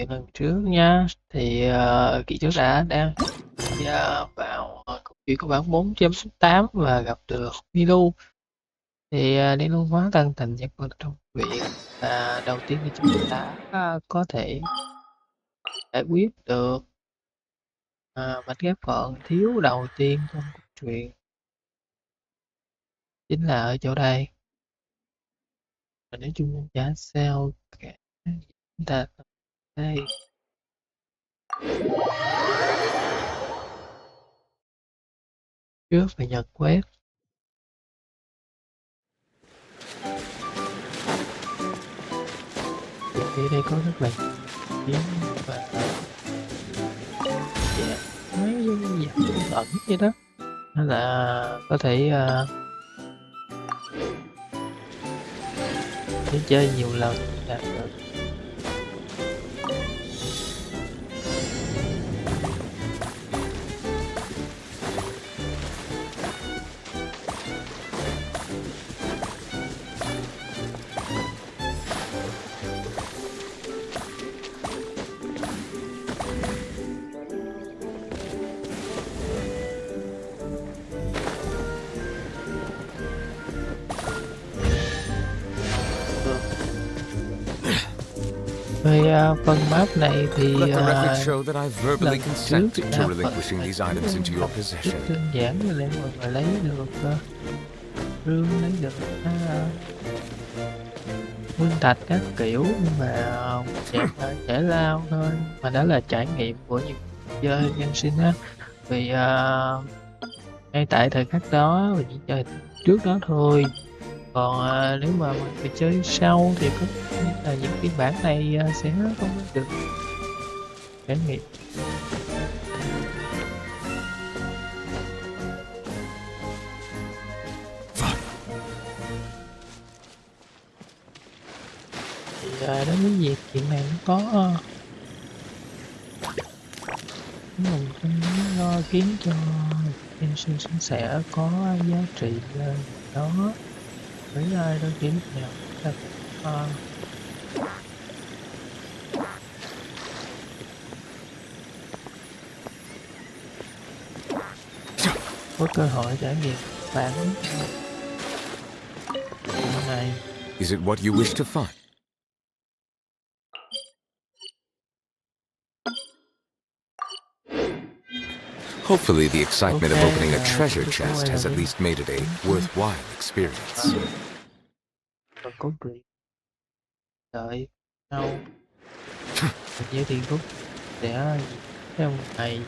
lần trước nha, thì kỳ trước đang vào câu chuyện của bản 4.8 và gặp được Milu. Thì Nilu hóa thân thành nhân vật trong viện, và đầu tiên thì chúng ta có thể giải quyết được mảnh ghép còn thiếu đầu tiên trong câu chuyện, chính là ở chỗ đây. Và nếu chúng ta sao cả, chúng ta đây trước phải nhật quét. Thì đây có rất là nhiều và mấy dạng ẩn vậy đó, nên là có thể để chơi nhiều lần đạt được. Về phần map này thì Let the record show that I verbally lần consent trước to relinquishing these items into your rất possession. đơn giản là để mọi người lấy được rương, lấy được nguyên thạch các kiểu, nhưng mà trẻ lao thôi, mà đó là trải nghiệm của những chơi Genshin á. Vì ngay tại thời khắc đó và chỉ chơi trước đó thôi, còn nếu mà mình phải chơi sau thì có nghĩa là những phiên bản này sẽ không được trải nghiệm. Thì đối với việc chuyện này nó có một trong những lý do khiến cho Genshin sẽ có giá trị đó. Với đôi khi lúc nào ta cũng có cơ hội trải nghiệm bản này. Is it what you wish to find? Hopefully the excitement of opening a treasure chest has at least made it a worthwhile experience. Và cốt truyện đợi sau giới thiệu rút sẽ theo một ngày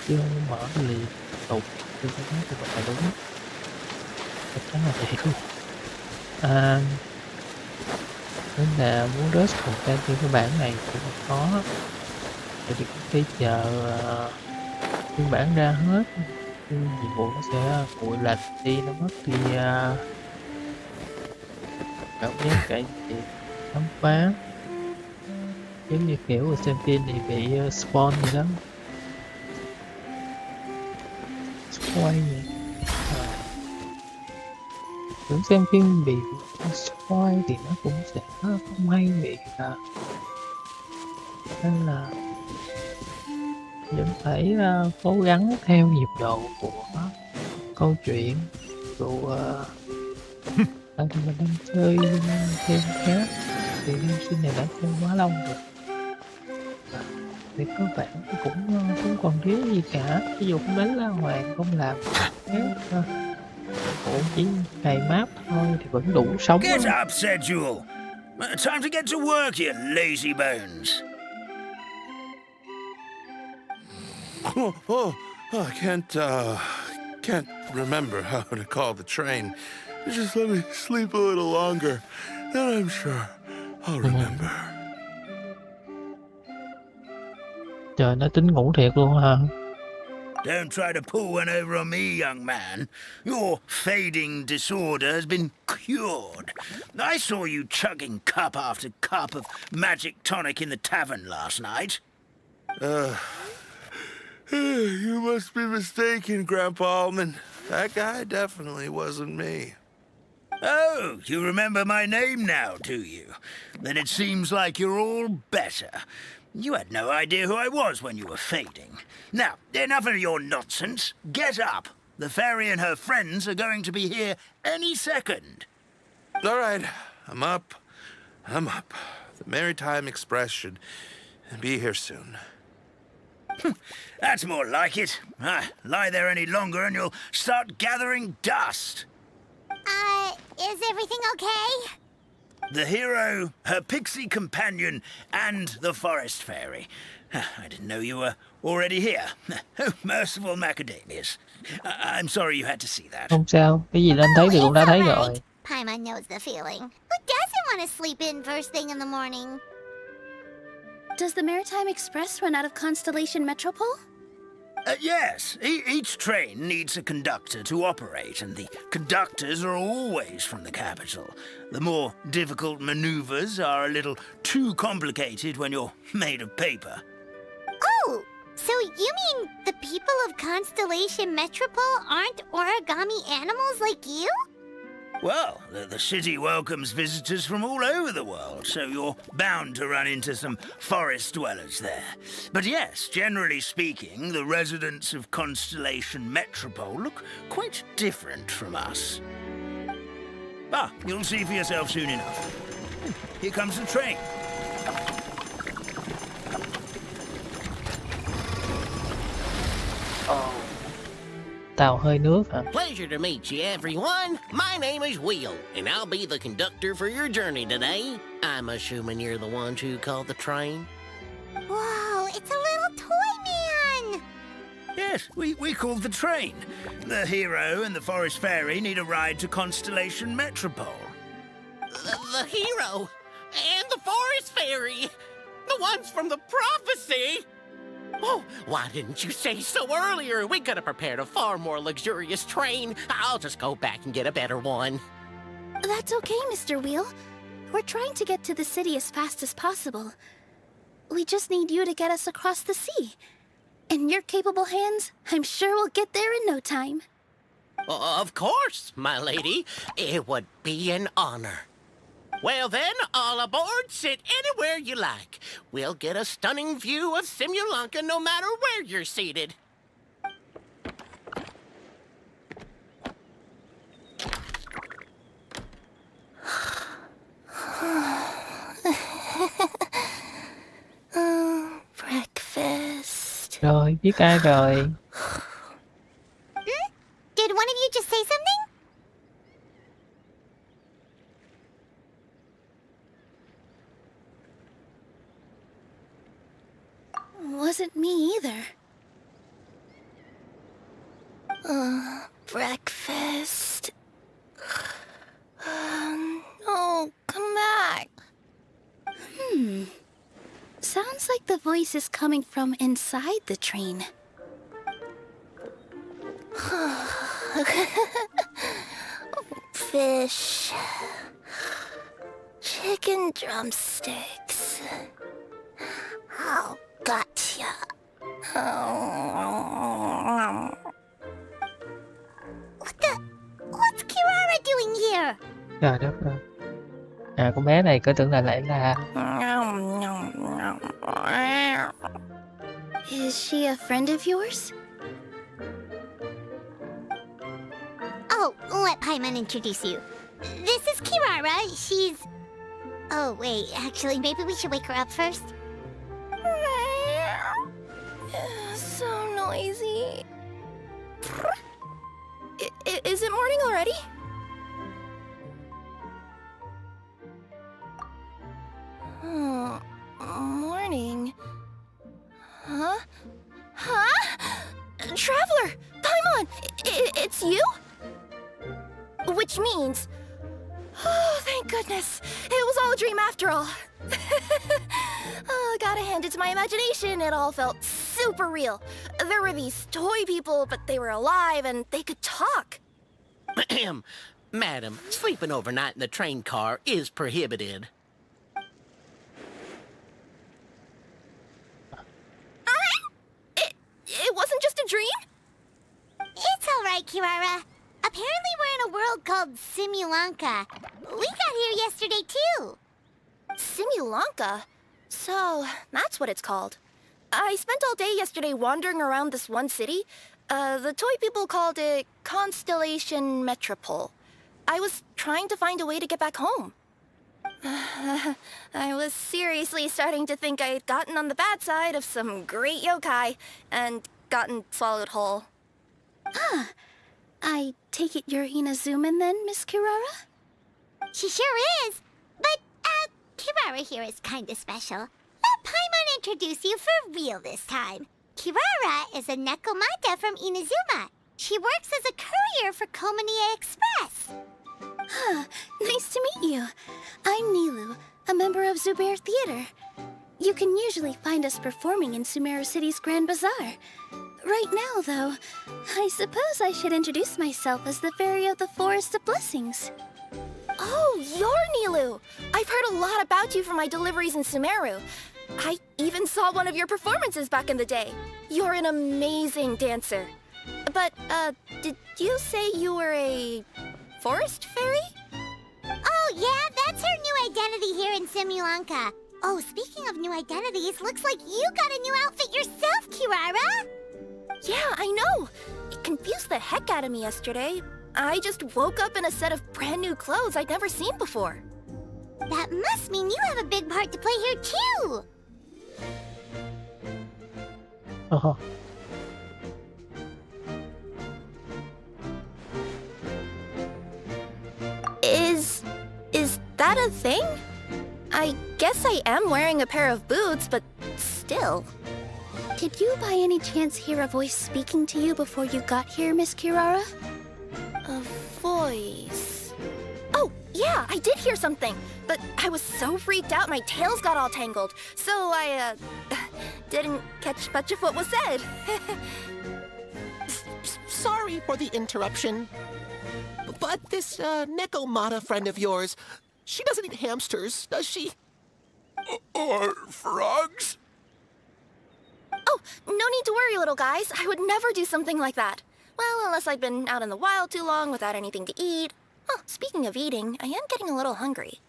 chứ không mở liền tục. Tôi phải nói như vậy là đúng, chắc chắn là vậy luôn. Nên là muốn rush content trên cái bản này cũng không khó, vậy thì có thể chờ phiên bản ra hết, nhiệm vụ nó sẽ nguội lạnh đi, nó mất đi cảm giác trải nghiệm khám phá, giống như kiểu ở xem phim thì bị spawn gì đó, quay vậy. Tưởng xem phim bị spoil thì nó cũng sẽ không hay vậy nên là vẫn phải cố gắng theo nhịp độ của câu chuyện, dù thì mình đang chơi thêm khác, thì Genshin này đã chơi quá lâu rồi thì cơ bản cũng không còn thiếu gì cả, ví dụ không đánh La Hoàng, không làm khác cũng chỉ cày map thôi thì vẫn đủ sống. Get up, said Jewel. Time to get to work, you lazy bones. I can't remember how to call the train. Just let me sleep a little longer, then I'm sure I'll remember. Trời, nó tính ngủ thiệt luôn ha. Don't try to pull one over on me, young man. Your fading disorder has been cured. I saw you chugging cup after cup of magic tonic in the tavern last night. You must be mistaken, Grandpa Allman. That guy definitely wasn't me. Oh, you remember my name now, do you? Then it seems like you're all better. You had no idea who I was when you were fading. Now, enough of your nonsense. Get up. The fairy and her friends are going to be here any second. All right, I'm up. I'm up. The Maritime Express should be here soon. That's more like it. Lie there any longer and you'll start gathering dust. Is everything okay? The hero, her pixie companion, and the forest fairy. I didn't know you were already here. Oh, merciful macadamias. I'm sorry you had to see that. Không sao, cái gì lên thấy thì cũng đã thấy rồi. Paimon knows the feeling. Who doesn't want to sleep in first thing in the morning? Does the Maritime Express run out of Constellation Metropole? Yes, each train needs a conductor to operate, and the conductors are always from the capital. The more difficult maneuvers are a little too complicated when you're made of paper. Oh, so you mean the people of Constellation Metropole aren't origami animals like you? Well, the city welcomes visitors from all over the world, so you're bound to run into some forest dwellers there. But yes, generally speaking, the residents of Constellation Metropole look quite different from us. You'll see for yourself soon enough. Here comes the train. Tàu hơi nước hả? Pleasure to meet you, everyone. My name is Will, and I'll be the conductor for your journey today. I'm assuming you're the ones who called the train. Whoa, it's a little toy man! Yes, we called the train. The hero and the forest fairy need a ride to Constellation Metropole. The hero and the forest fairy, the ones from the prophecy. Oh, why didn't you say so earlier? We could have prepared a far more luxurious train. I'll just go back and get a better one. That's okay, Mr. Wheel. We're trying to get to the city as fast as possible. We just need you to get us across the sea. In your capable hands, I'm sure we'll get there in no time. Of course, my lady. It would be an honor. Well then, all aboard, sit anywhere you like. We'll get a stunning view of Simulanka no matter where you're seated. Breakfast. Rồi, biết ai rồi. Did one of you just say something? Wasn't me either. Breakfast. No, come back. Sounds like the voice is coming from inside the train. Fish. Chicken drumsticks. Oh, gotcha. What's Kirara doing here? Trời đất ơi. À, con bé này cứ tưởng là lại là... Is she a friend of yours? Oh, let Paimon introduce you. This is Kirara. She's... Oh, wait. Actually, maybe we should wake her up first. So noisy. Is it morning already? Morning. Huh? Traveler! Paimon! It's you? Which means... Oh, thank goodness. It was all a dream after all. Oh, gotta hand it to my imagination. It all felt super real. There were these toy people, but they were alive and they could talk. Madam, sleeping overnight in the train car is prohibited. It wasn't just a dream? It's all right, Kirara. Apparently we're in a world called Simulanka. We got here yesterday, too. Simulanka? So, that's what it's called. I spent all day yesterday wandering around this one city. The toy people called it Constellation Metropole. I was trying to find a way to get back home. I was seriously starting to think I had gotten on the bad side of some great yokai and gotten swallowed whole. Ah, I take it you're Inazuman then, Miss Kirara? She sure is. But, Kirara here is kinda special. Let Paimon introduce you for real this time. Kirara is a Nekomata from Inazuma. She works as a courier for Komanie Express. Nice to meet you. I'm Nilu, a member of Zubair Theater. You can usually find us performing in Sumeru City's Grand Bazaar. Right now, though, I suppose I should introduce myself as the Fairy of the Forest of Blessings. Oh, you're Nilu! I've heard a lot about you from my deliveries in Sumeru. I even saw one of your performances back in the day. You're an amazing dancer. But, did you say you were a forest fairy? Oh, yeah, that's her new identity here in Simulanka. Oh, speaking of new identities, looks like you got a new outfit yourself, Kirara! Yeah, I know. It confused the heck out of me yesterday. I just woke up in a set of brand new clothes I'd never seen before. That must mean you have a big part to play here, too! Oh, Is that a thing? I guess I am wearing a pair of boots, but still. Did you by any chance hear a voice speaking to you before you got here, Miss Kirara? A voice... Oh, yeah, I did hear something, but I was so freaked out my tails got all tangled, so I, didn't catch much of what was said. Sorry for the interruption. But this, Nekomata friend of yours, she doesn't eat hamsters, does she? Or frogs? Oh, no need to worry, little guys. I would never do something like that. Well, unless I'd been out in the wild too long without anything to eat. Oh, speaking of eating, I am getting a little hungry.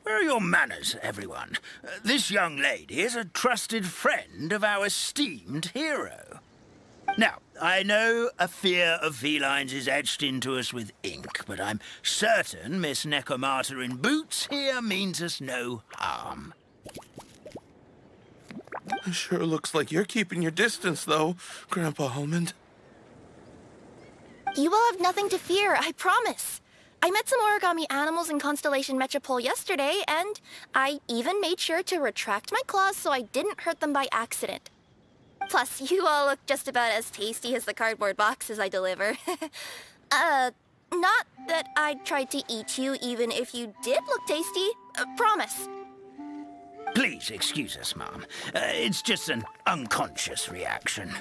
Where are your manners, everyone? This young lady is a trusted friend of our esteemed hero. Now, I know a fear of felines is etched into us with ink, but I'm certain Miss Nekomata in boots here means us no harm. It sure looks like you're keeping your distance, though, Grandpa Almond. You will have nothing to fear, I promise. I met some origami animals in Constellation Metropole yesterday, and I even made sure to retract my claws so I didn't hurt them by accident. Plus, you all look just about as tasty as the cardboard boxes I deliver. Not that I tried to eat you even if you did look tasty. Promise. Please excuse us, Mom. It's just an unconscious reaction.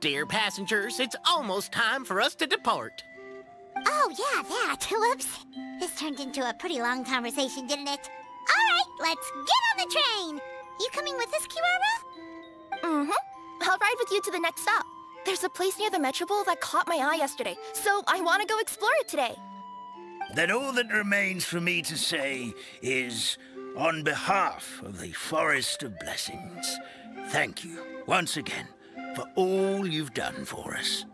Dear passengers, it's almost time for us to depart. Oh, yeah, that. Whoops. This turned into a pretty long conversation, didn't it? All right, let's get on the train. You coming with us, Kirara? Mm-hmm. I'll ride with you to the next stop. There's a place near the Metropole that caught my eye yesterday, so I want to go explore it today. Then all that remains for me to say is, on behalf of the Forest of Blessings, thank you once again for all you've done for us.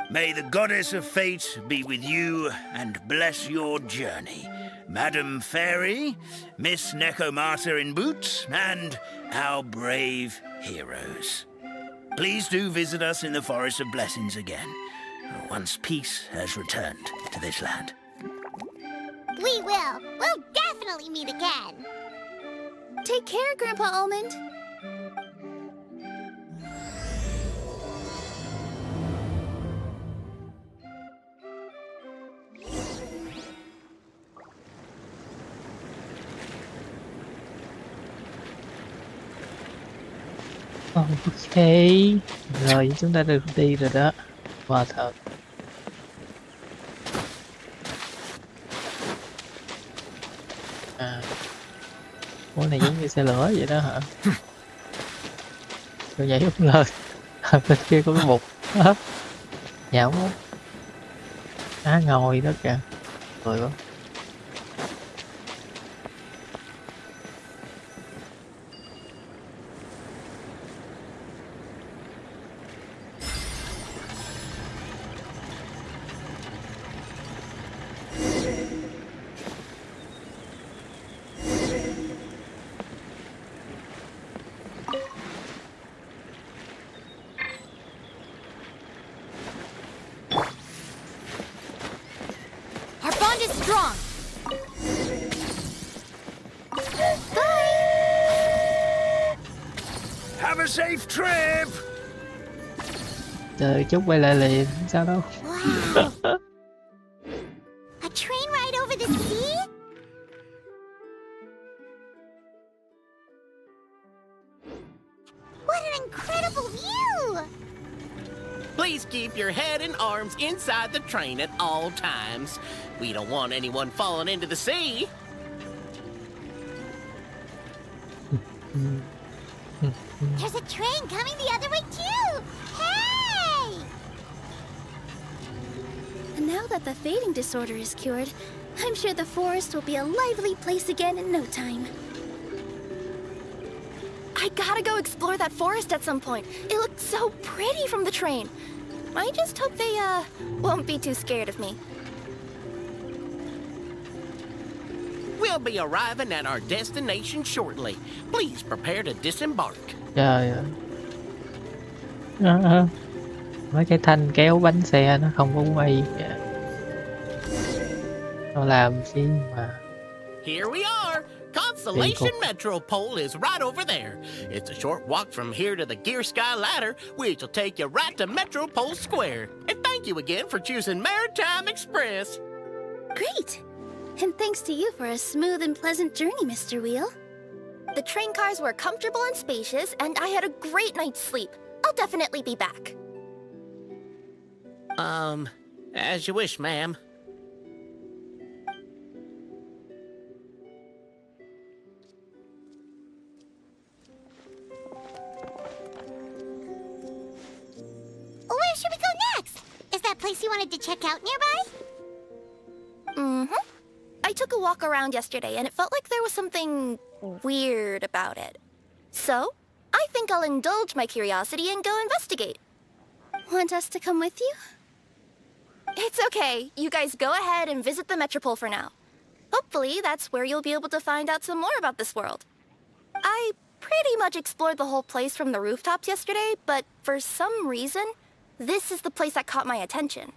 May the goddess of fate be with you and bless your journey, Madam Fairy, Miss Nekomata in boots, and our brave heroes. Please do visit us in the Forest of Blessings again, once peace has returned to this land. We will. We'll definitely meet again. Take care, Grandpa Almond. ok. Rồi chúng ta được đi rồi đó. Wow, thật. Ủa này giống như xe lửa vậy đó hả? Tôi nhảy không lên. Bên kia có cái bục. Nhão quá. Ngồi đó kìa. Rồi quá. Our bond is strong. Have a safe trip! Trời chút quay lại liền, sao đâu. Wow. A train ride over the sea? What an incredible view! Please keep your head and arms inside the train at all times. We don't want anyone falling into the sea. There's a train coming the other way too! Hey! And now that the fading disorder is cured, I'm sure the forest will be a lively place again in no time. I gotta go explore that forest at some point. It looks so pretty from the train. I just hope they, won't be too scared of me. We'll be arriving at our destination shortly. Please prepare to disembark. Trời ơi. Mấy cái thanh kéo bánh xe nó không có quay kìa. Nó làm gì mà. Here we are. Constellation Metropole is right over there. It's a short walk from here to the Gear Sky Ladder, which will take you right to Metropole Square. And thank you again for choosing Maritime Express. Great! And thanks to you for a smooth and pleasant journey, Mr. Wheel. The train cars were comfortable and spacious, and I had a great night's sleep. I'll definitely be back. As you wish, ma'am. Where should we go next? Is that place you wanted to check out nearby? Mm-hmm. I took a walk around yesterday, and it felt like there was something weird about it. So, I think I'll indulge my curiosity and go investigate. Want us to come with you? It's okay. You guys go ahead and visit the Metropole for now. Hopefully, that's where you'll be able to find out some more about this world. I pretty much explored the whole place from the rooftops yesterday, but for some reason, this is the place that caught my attention.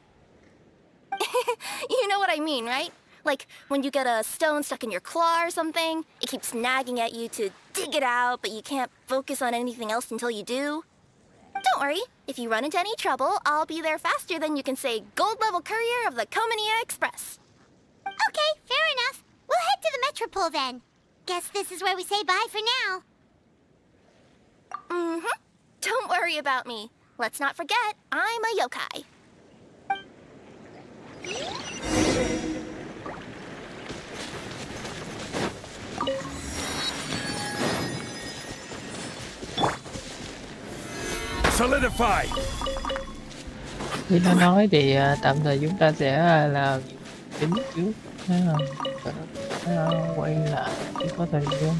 You know what I mean, right? Like, when you get a stone stuck in your claw or something, it keeps nagging at you to dig it out, but you can't focus on anything else until you do. Don't worry, if you run into any trouble, I'll be there faster than you can say gold-level courier of the Comania Express. Okay, fair enough. We'll head to the Metropole then. Guess this is where we say bye for now. Mm-hmm. Don't worry about me. Let's not forget, I'm a yokai. Solidify! Khi nó nói thì tạm thời chúng ta sẽ làm chính trước. Thấy không? Quay lại chỉ có thời gian.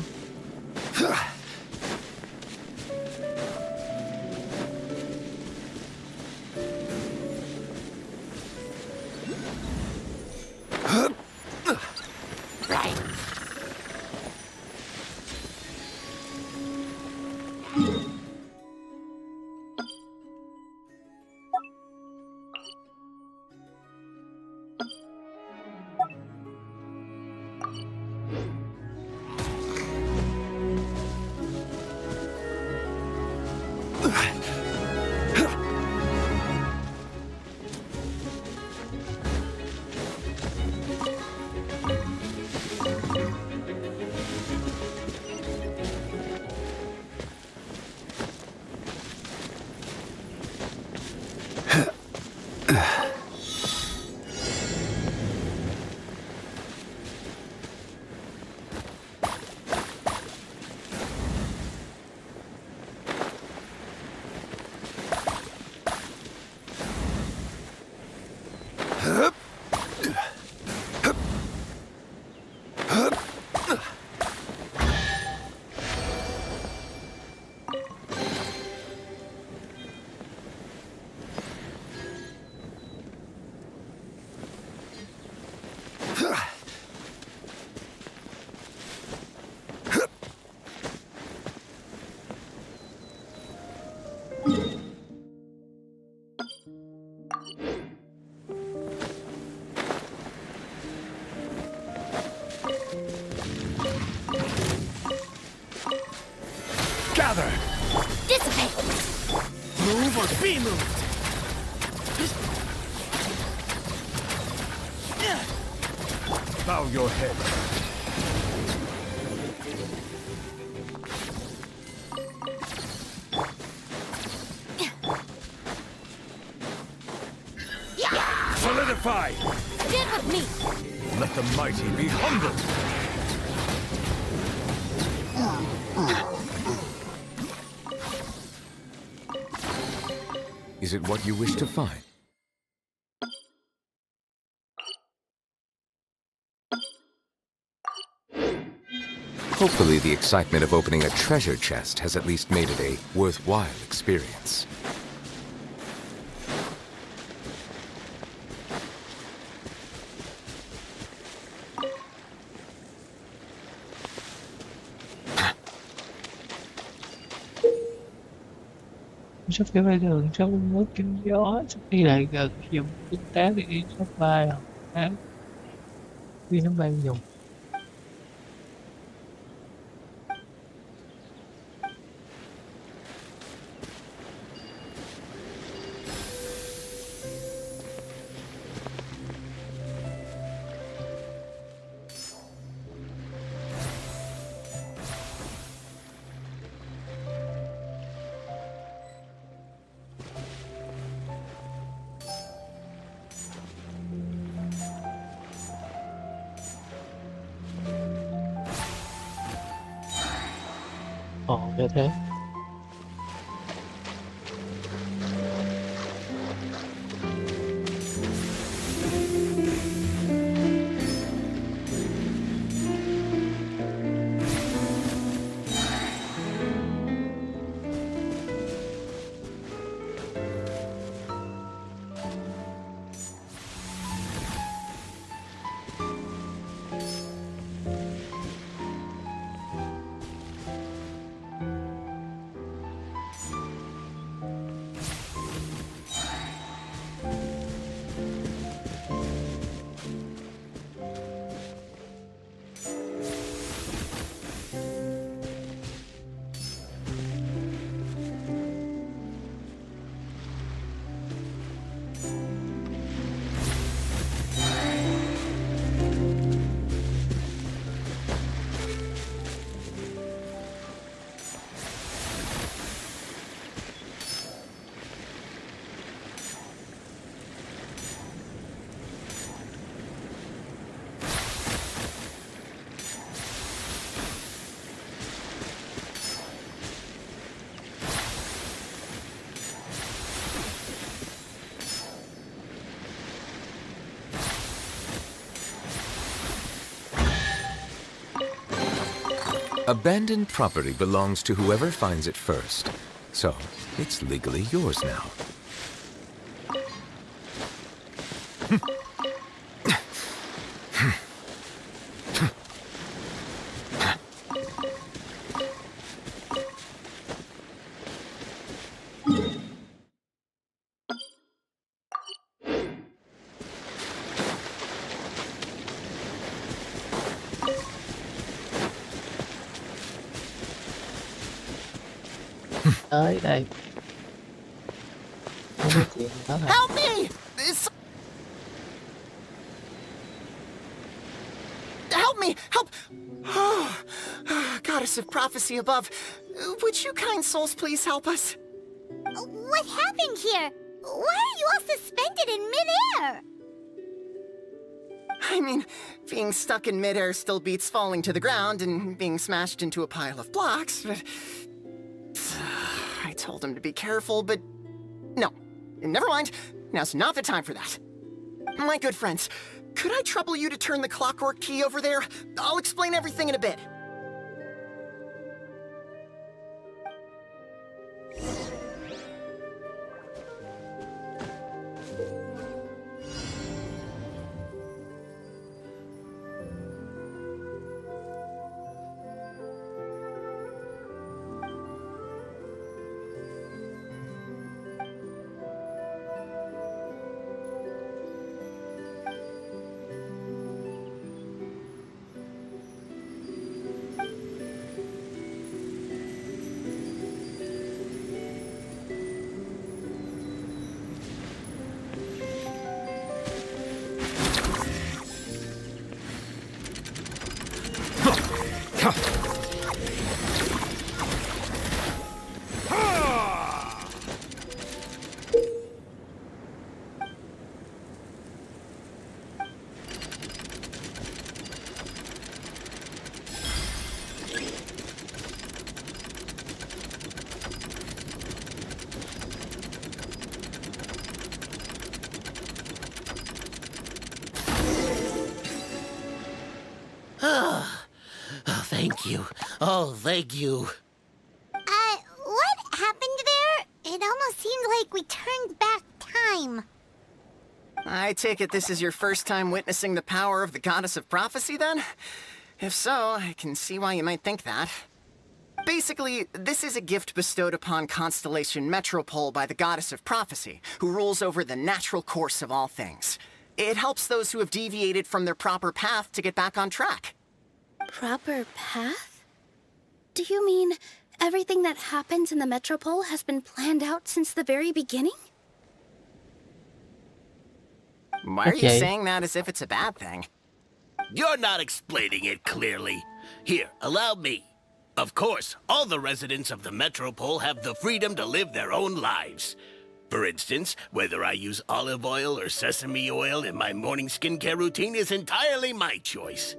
gather! Dissipate! Move or be moved! Bow your head. Solidify! Stand with me! Let the mighty be humbled! Is it what you wish to find? Hopefully the excitement of opening a treasure chest has at least made it a worthwhile experience. Sắp cái vai đường trong nước kinh gió, sắp đi lại gần dùng tinh tá để đi sắp vai án khi nó ban dùng. Ồ, như thế. Abandoned property belongs to whoever finds it first, so it's legally yours now. Tới đây. Không biết chuyện đó là Help me! It's... Help me! Help! Oh, goddess of prophecy above, would you kind souls please help us? What happened here? Why are you all suspended in midair? I mean, being stuck in midair still beats falling to the ground and being smashed into a pile of blocks, but... I told him to be careful, but... No. Never mind. Now's not the time for that. My good friends, could I trouble you to turn the clockwork key over there? I'll explain everything in a bit. Thank you. Oh, thank you. What happened there? It almost seemed like we turned back time. I take it this is your first time witnessing the power of the Goddess of Prophecy, then? If so, I can see why you might think that. Basically, this is a gift bestowed upon Constellation Metropole by the Goddess of Prophecy, who rules over the natural course of all things. It helps those who have deviated from their proper path to get back on track. Proper path? Do you mean everything that happens in the Metropole has been planned out since the very beginning? Why are you saying that as if it's a bad thing? You're not explaining it clearly. Here, allow me. Of course, all the residents of the Metropole have the freedom to live their own lives. For instance, whether I use olive oil or sesame oil in my morning skincare routine is entirely my choice.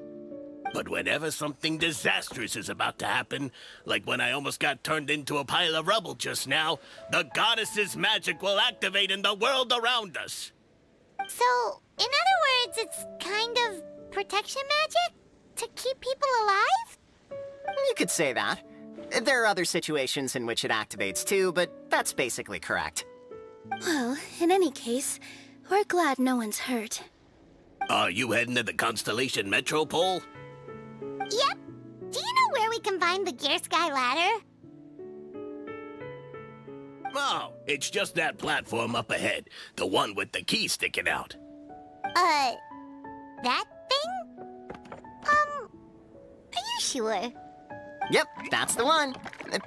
But whenever something disastrous is about to happen, like when I almost got turned into a pile of rubble just now, the goddess's magic will activate in the world around us. So, in other words, it's kind of protection magic? To keep people alive? You could say that. There are other situations in which it activates too, but that's basically correct. Well, in any case, we're glad no one's hurt. Are you heading to the Constellation Metropole? Yep. Do you know where we can find the Gear Sky Ladder? Oh, it's just that platform up ahead. The one with the key sticking out. That thing? Are you sure? Yep, that's the one.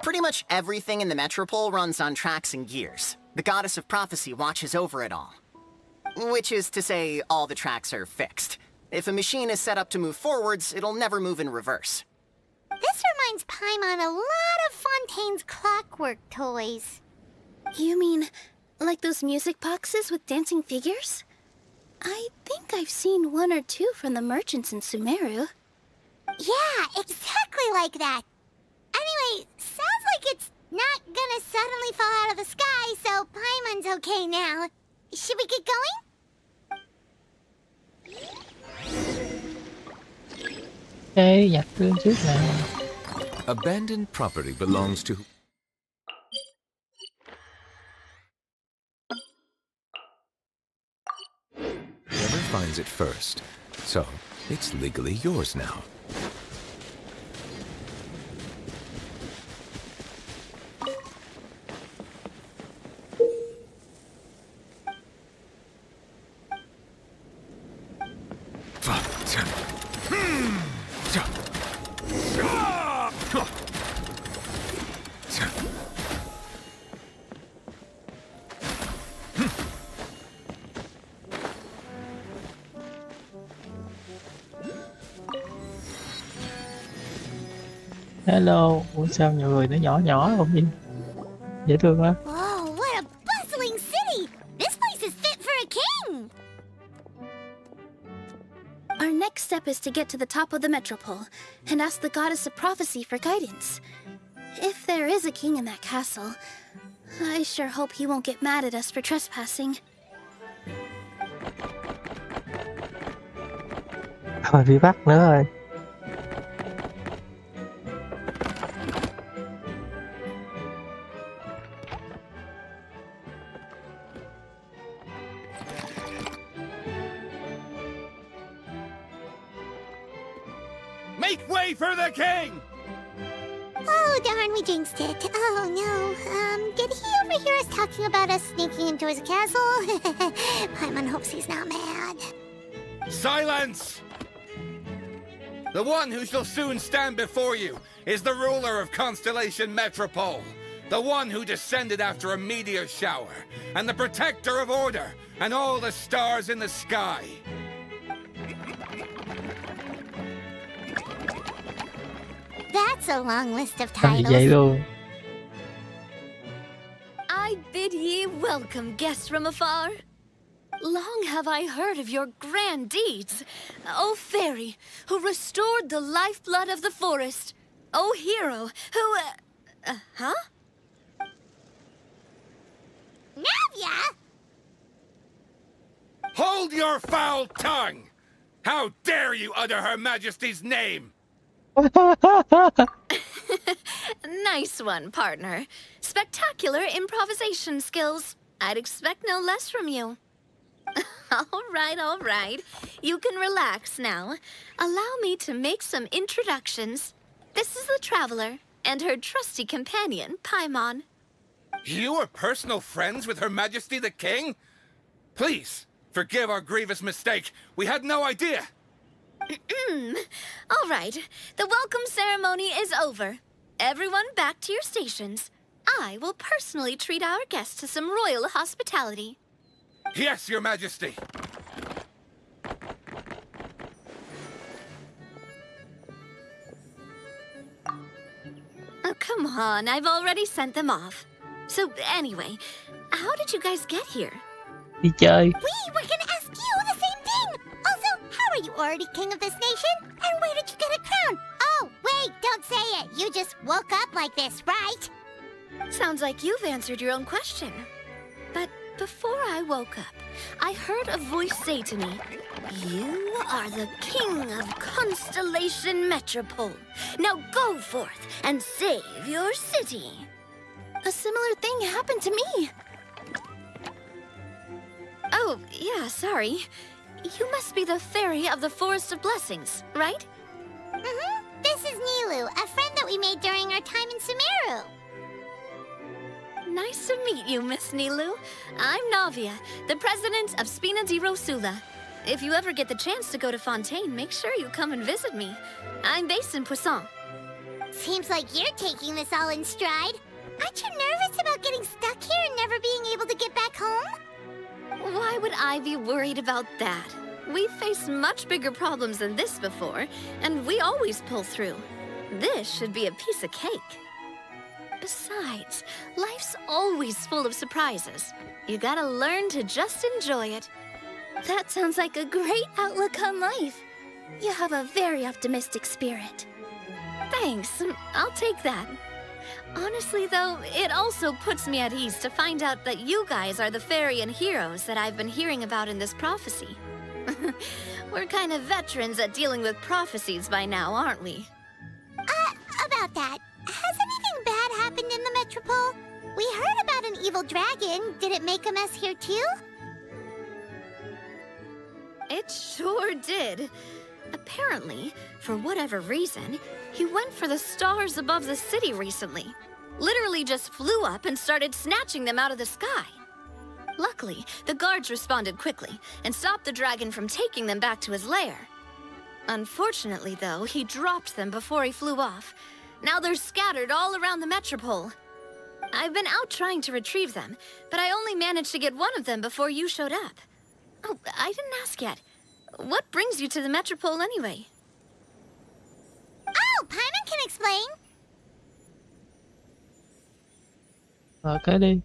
Pretty much everything in the Metropole runs on tracks and gears. The Goddess of Prophecy watches over it all. Which is to say, all the tracks are fixed. If a machine is set up to move forwards, it'll never move in reverse. This reminds Paimon a lot of Fontaine's clockwork toys. You mean, like those music boxes with dancing figures? I think I've seen one or two from the merchants in Sumeru. Yeah, exactly like that. Anyway, sounds like it's not gonna suddenly fall out of the sky, so Paimon's okay now. Should we get going? Ok, nhặt lên trước nào. Abandoned property belongs to... Whoever finds it first. So, it's legally yours now. Hello, ủa sao nhiều người nó nhỏ nhỏ không gì? Dễ thương quá. Whoa, what a bustling city! This place is fit for a king! Our next step is to get to the top of the Metropole and ask the Goddess of Prophecy for guidance. If there is a king in that castle, I sure hope he won't get mad at us for trespassing. Thôi bị bắt nữa rồi. Make way for the king! Oh, darn, we jinxed it. Oh, no. Did he overhear us talking about us sneaking into his castle? Paimon hopes he's not mad. Silence! The one who shall soon stand before you is the ruler of Constellation Metropole, the one who descended after a meteor shower, and the protector of order and all the stars in the sky. That's a long list of Làm gì vậy titles. luôn? I bid ye welcome, guests from afar. Long have I heard of your grand deeds. O fairy, who restored the lifeblood of the forest. O hero, who... huh? Navia! Hold your foul tongue! How dare you utter Her Majesty's name! Nice one, partner. Spectacular improvisation skills. I'd expect no less from you. All right. You can relax now. Allow me to make some introductions. This is the Traveler and her trusty companion, Paimon. You are personal friends with Her Majesty the King? Please, forgive our grievous mistake. We had no idea. All right. The welcome ceremony is over. Everyone back to your stations. I will personally treat our guests to some royal hospitality. Yes, Your Majesty. Oh, come on. I've already sent them off. So, anyway, how did you guys get here? Đi chơi. We were gonna ask you the same thing! Also, how are you already king of this nation? And where did you get a crown? Oh, wait, don't say it. You just woke up like this, right? Sounds like you've answered your own question. But before I woke up, I heard a voice say to me, "You are the king of Constellation Metropole. Now go forth and save your city." A similar thing happened to me. Oh, yeah, sorry. You must be the fairy of the Forest of Blessings, right? Mm-hmm. This is Nilu, a friend that we made during our time in Sumeru. Nice to meet you, Miss Nilu. I'm Navia, the president of Spina di Rosula. If you ever get the chance to go to Fontaine, make sure you come and visit me. I'm based in Poisson. Seems like you're taking this all in stride. Aren't you nervous about getting stuck here and never being able to get back home? Why would I be worried about that? We've faced much bigger problems than this before, and we always pull through. This should be a piece of cake. Besides, life's always full of surprises. You gotta learn to just enjoy it. That sounds like a great outlook on life. You have a very optimistic spirit. Thanks, I'll take that. Honestly, though, it also puts me at ease to find out that you guys are the fairy and heroes that I've been hearing about in this prophecy. We're kind of veterans at dealing with prophecies by now, aren't we? About that, has anything bad happened in the Metropole? We heard about an evil dragon. Did it make a mess here too? It sure did. Apparently, for whatever reason, he went for the stars above the city recently. Literally just flew up and started snatching them out of the sky. Luckily, the guards responded quickly and stopped the dragon from taking them back to his lair. Unfortunately, though, he dropped them before he flew off. Now they're scattered all around the Metropole. I've been out trying to retrieve them, but I only managed to get one of them before you showed up. Oh, I didn't ask yet. What brings you to the Metropole anyway? Oh, Paimon can explain. Cái đi.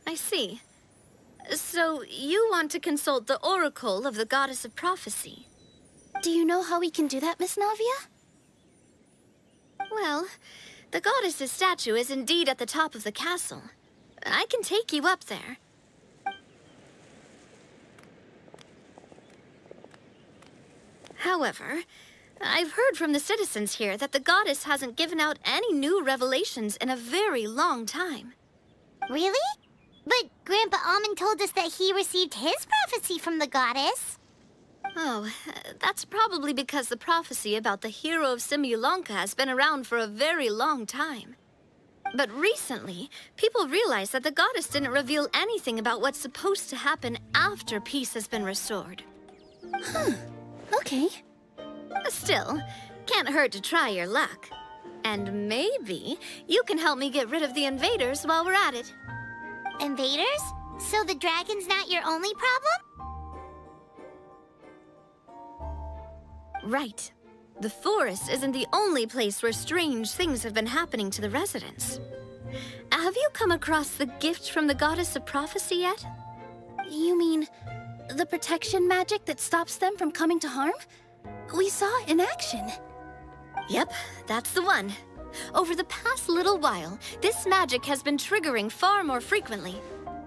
I see. So, you want to consult the Oracle of the Goddess of Prophecy? Do you know how we can do that, Miss Navia? Well, the goddess's statue is indeed at the top of the castle. I can take you up there. However, I've heard from the citizens here that the goddess hasn't given out any new revelations in a very long time. Really? But Grandpa Almond told us that he received his prophecy from the goddess. Oh, that's probably because the prophecy about the hero of Simulanka has been around for a very long time. But recently, people realized that the goddess didn't reveal anything about what's supposed to happen after peace has been restored. Okay. Still, can't hurt to try your luck. And maybe you can help me get rid of the invaders while we're at it. Invaders? So the dragon's not your only problem? Right. The forest isn't the only place where strange things have been happening to the residents. Have you come across the gift from the Goddess of Prophecy yet? You mean the protection magic that stops them from coming to harm? We saw it in action. Yep, that's the one. Over the past little while, this magic has been triggering far more frequently.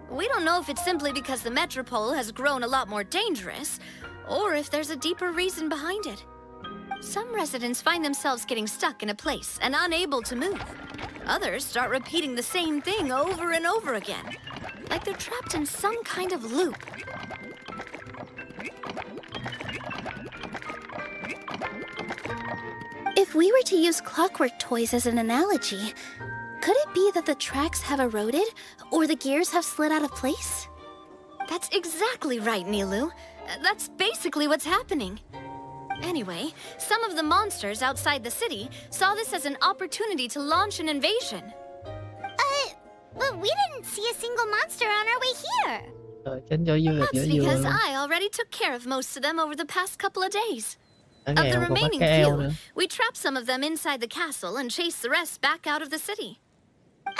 We don't know if it's simply because the metropole has grown a lot more dangerous, or if there's a deeper reason behind it. Some residents find themselves getting stuck in a place and unable to move. Others start repeating the same thing over and over again, like they're trapped in some kind of loop. If we were to use clockwork toys as an analogy, could it be that the tracks have eroded or the gears have slid out of place? That's exactly right, Nilu. That's basically what's happening. Anyway, some of the monsters outside the city saw this as an opportunity to launch an invasion. But we didn't see a single monster on our way here. Rồi, tránh cho dưa That's giữa because dừa. I already took care of most of them over the past couple of days. Ở Of the nghèo còn bắt remaining cái eo few, nữa. we trapped some of them inside the castle and chased the rest back out of the city.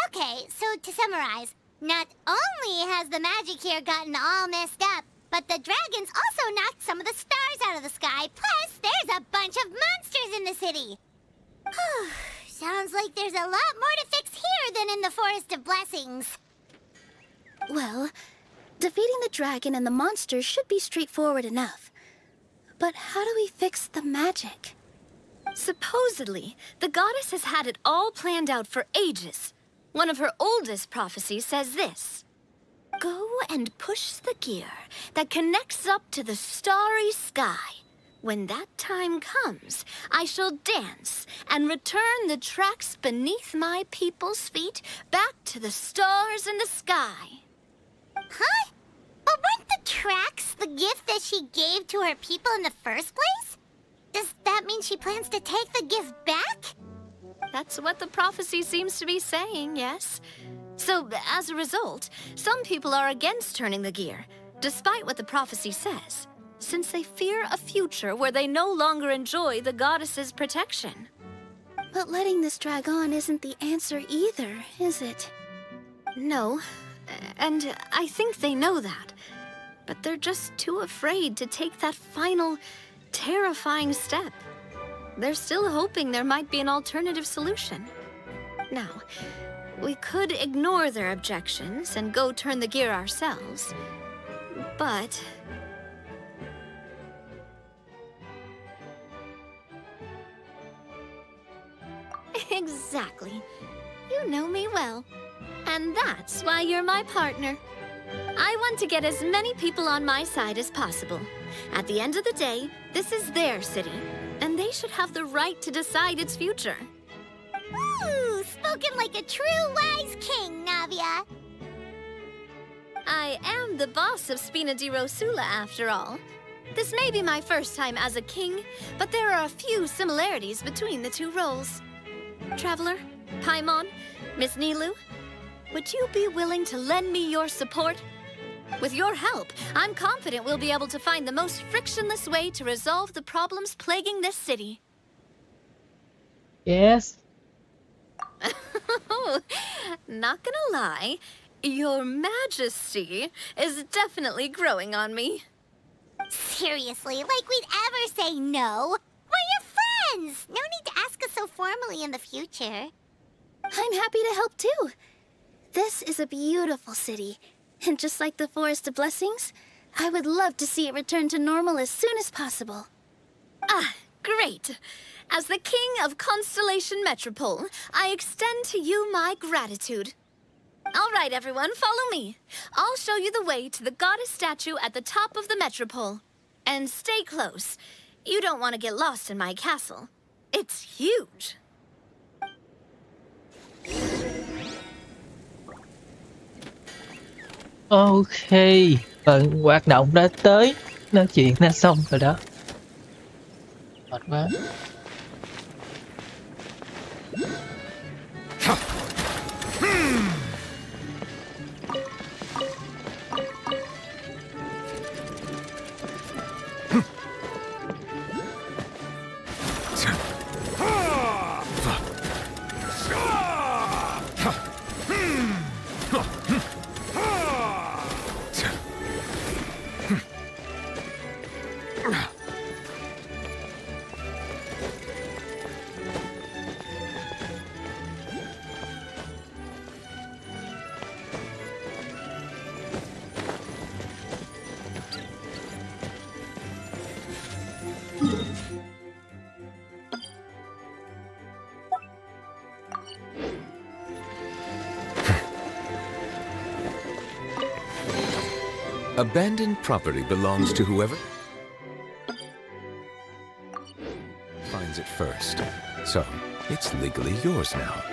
Okay, so to summarize, not only has the magic here gotten all messed up, but the dragons also knocked some of the stars out of the sky. Plus, there's a bunch of monsters in the city. Sounds like there's a lot more to fix here than in the Forest of Blessings. Well, defeating the dragon and the monsters should be straightforward enough. But how do we fix the magic? Supposedly, the goddess has had it all planned out for ages. One of her oldest prophecies says this: "Go and push the gear that connects up to the starry sky. When that time comes, I shall dance and return the tracks beneath my people's feet back to the stars in the sky." Huh? But weren't the tracks the gift that she gave to her people in the first place? Does that mean she plans to take the gift back? That's what the prophecy seems to be saying, yes. So, as a result, some people are against turning the gear, despite what the prophecy says, since they fear a future where they no longer enjoy the goddess's protection. But letting this drag on isn't the answer either, is it? No, and I think they know that. But they're just too afraid to take that final, terrifying step. They're still hoping there might be an alternative solution. Now, we could ignore their objections and go turn the gear ourselves, but... Exactly. You know me well. And that's why you're my partner. I want to get as many people on my side as possible. At the end of the day, this is their city, and they should have the right to decide its future. Ooh, spoken like a true wise king, Navia. I am the boss of Spina di Rosula, after all. This may be my first time as a king, but there are a few similarities between the two roles. Traveler, Paimon, Miss Nilu, would you be willing to lend me your support? With your help, I'm confident we'll be able to find the most frictionless way to resolve the problems plaguing this city. Yes. Not gonna lie, your majesty is definitely growing on me. Seriously, like we'd ever say no. We're your friends. No need to ask us so formally in the future. I'm happy to help too. This is a beautiful city, and just like the Forest of Blessings, I would love to see it return to normal as soon as possible. Ah, great. As the king of Constellation Metropole, I extend to you my gratitude. All right, everyone, follow me. I'll show you the way to the goddess statue at the top of the Metropole. And stay close. You don't want to get lost in my castle. It's huge. Ok, phần hoạt động đã tới, nói chuyện đã xong rồi đó. Mệt quá. Abandoned property belongs to whoever finds it first. So, it's legally yours now.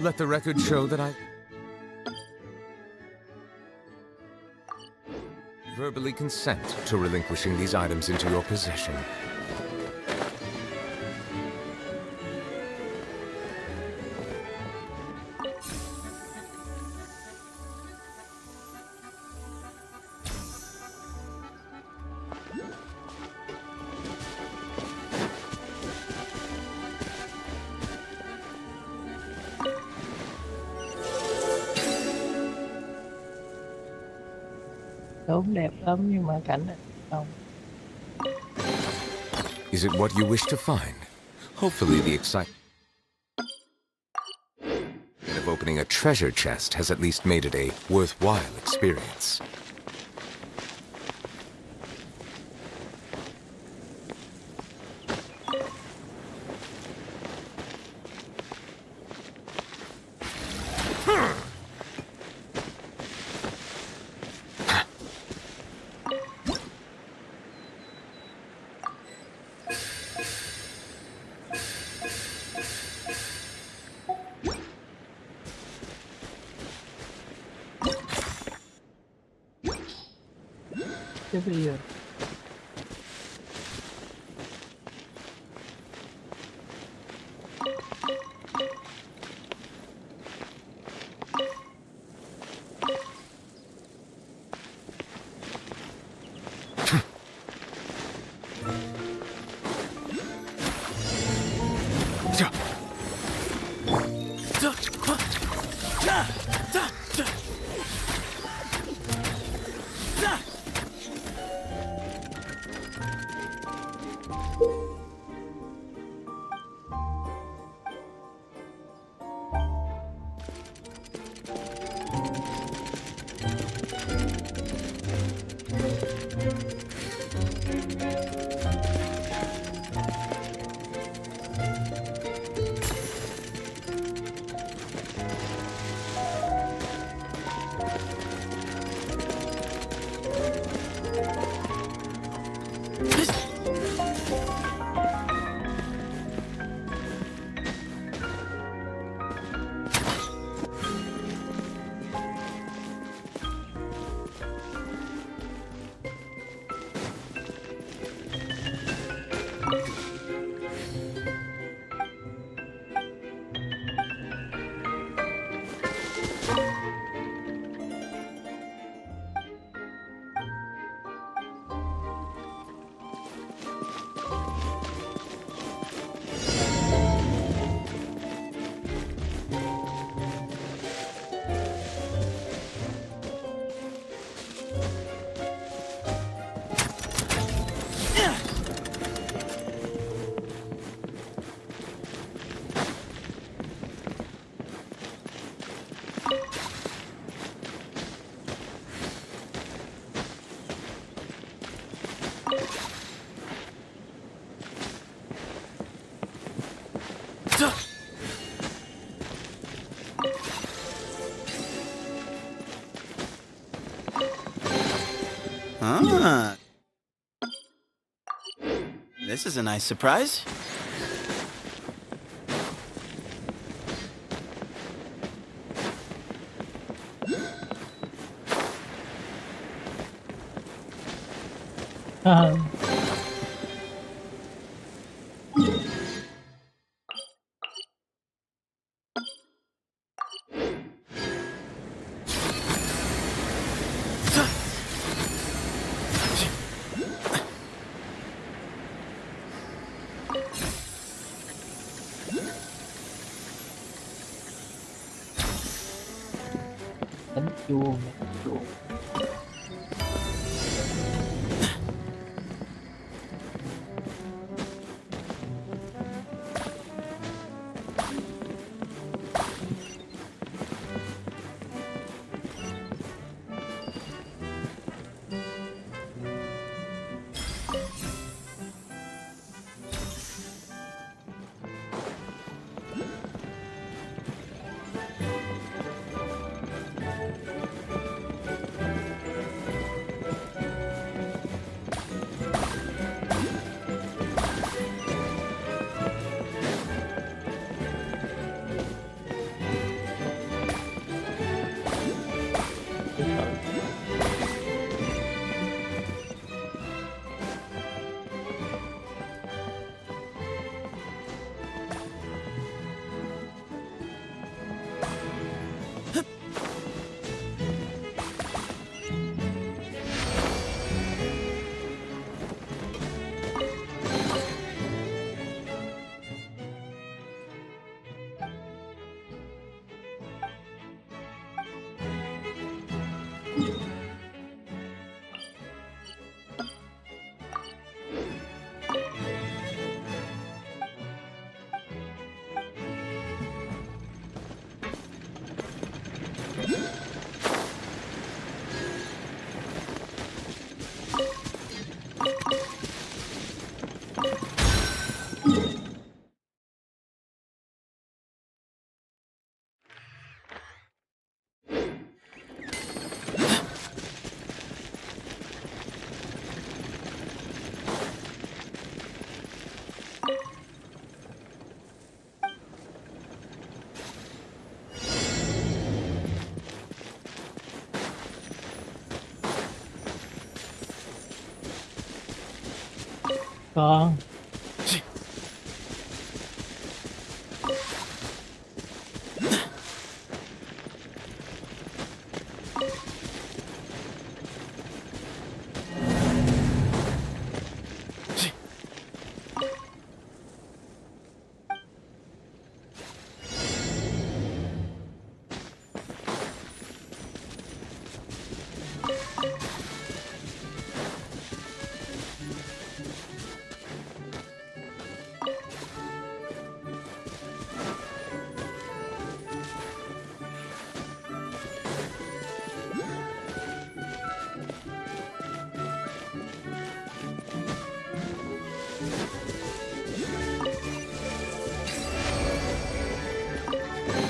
Let the record show that I verbally consent to relinquishing these items into your possession. Đúng đẹp lắm nhưng mà cảnh này không. Is it what you wish to find? Hopefully the excitement of opening a treasure chest has at least made it a worthwhile experience. Chứ bây giờ Ah. This is a nice surprise. Chua chua. Con.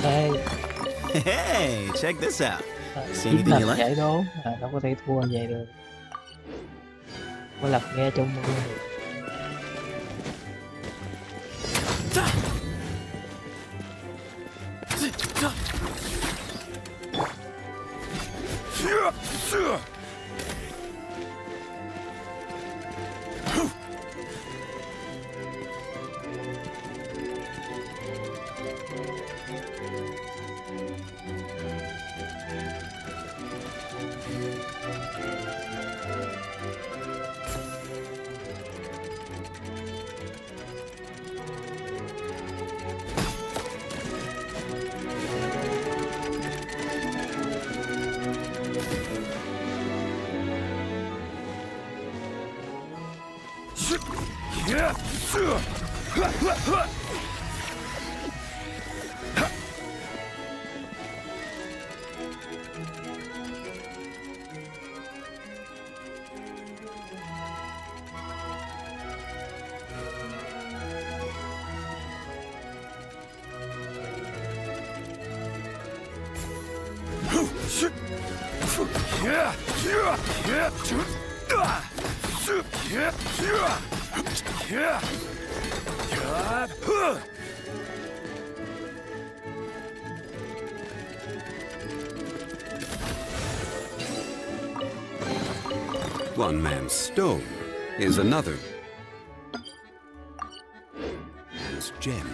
Ê, Hey, check this out. See 9 anything lần you like? giải đố mà đâu có thể thua vậy được. Có lật nghe trong mưa. One man's stone is another man's gem.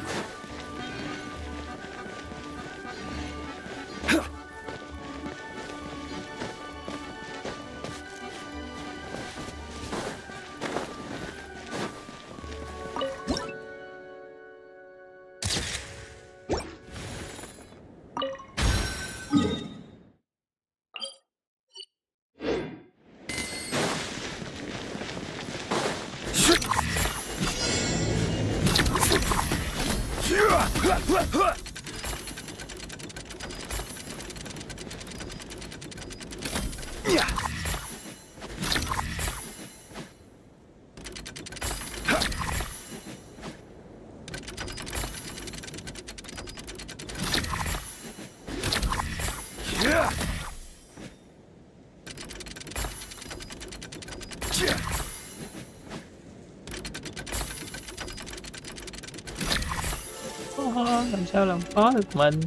Làm sao làm khó được mình.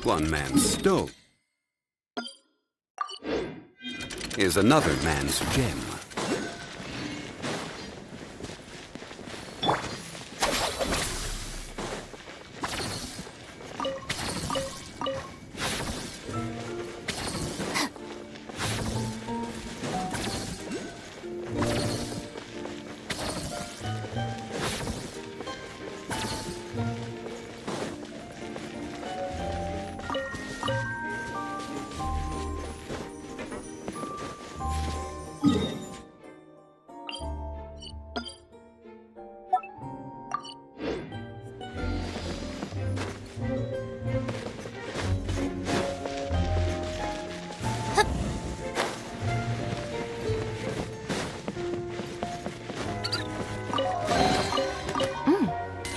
One man's stone is another man's gem.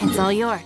It's all yours.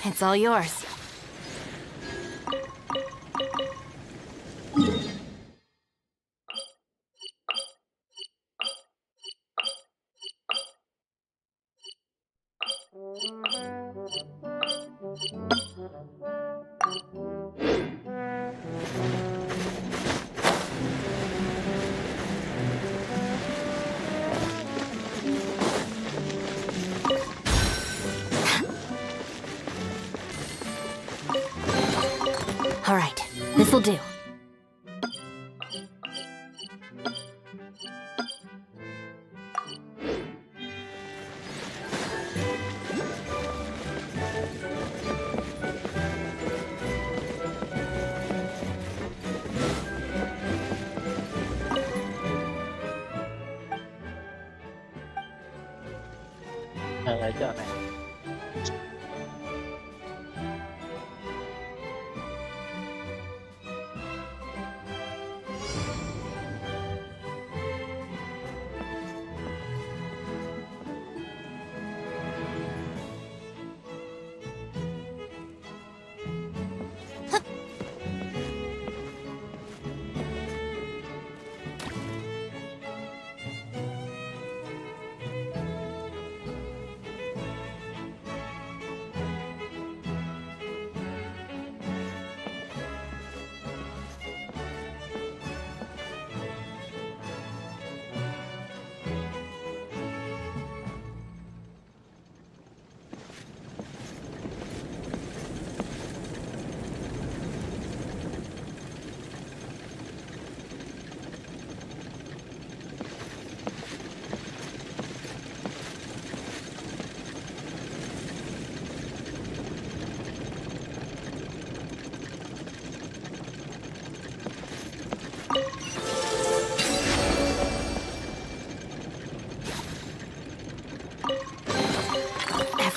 It's all yours. All right, this'll do. Lại cho này.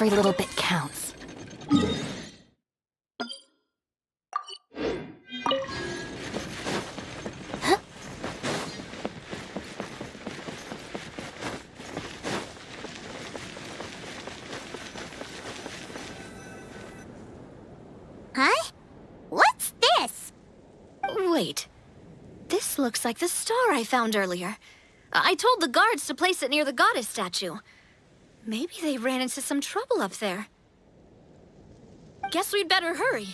Every little bit counts. Huh? What's this? Wait. This looks like the star I found earlier. I told the guards to place it near the goddess statue. Maybe they ran into some trouble up there. Guess we'd better hurry.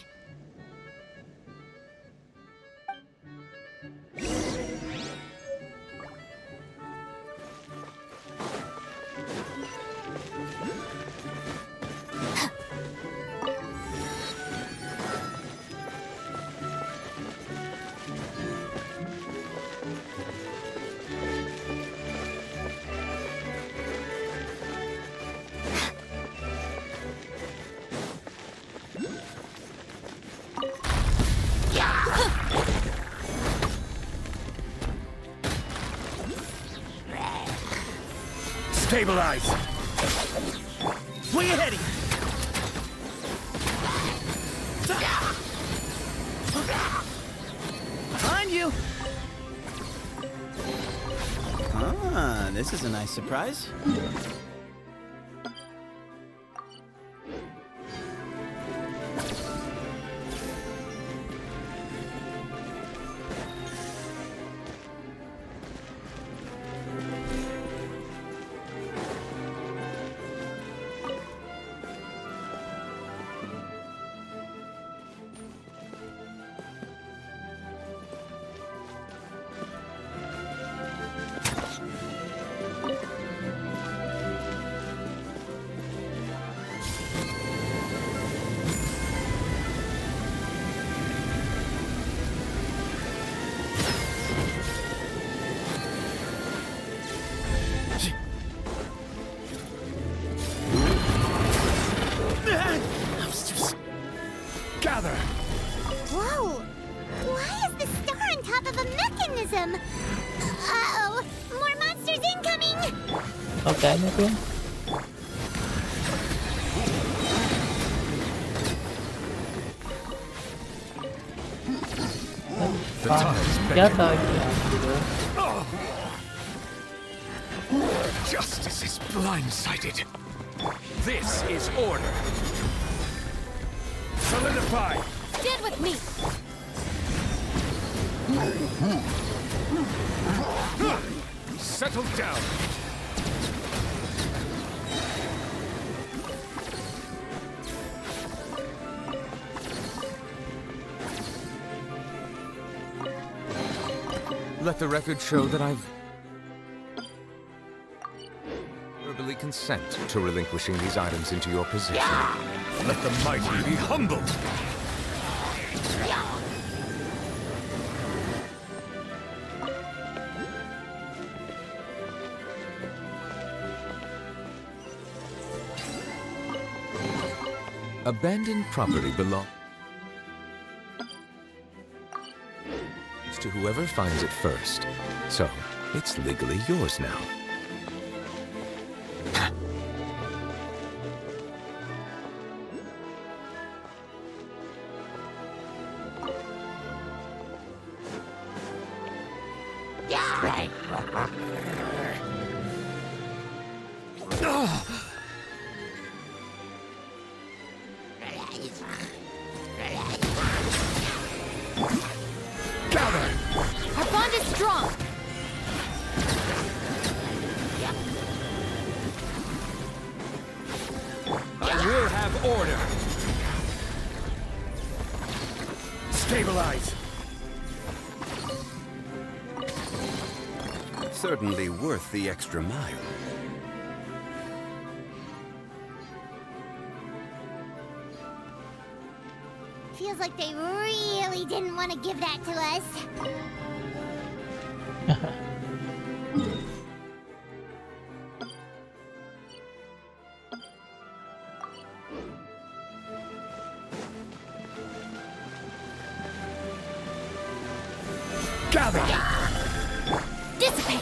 Stabilize! Where you heading? Find you! Ah, this is a nice surprise. Gather! Whoa! Why is the star on top of a mechanism? Uh-oh! More monsters incoming! Ok mấy tiếng. Chết rồi. Justice is blindsided. This is order. Solidify. Stand with me. Settle down. Let the record show that I've verbally consent to relinquishing these items into your possession. Let the mighty be humbled. Abandoned property belongs to whoever finds it first. So, it's legally yours now. Gather! Our bond is strong. I will have order. Stabilize! Certainly worth the extra mile. Feels like they really didn't want to give that to us. Gather! Dissipate.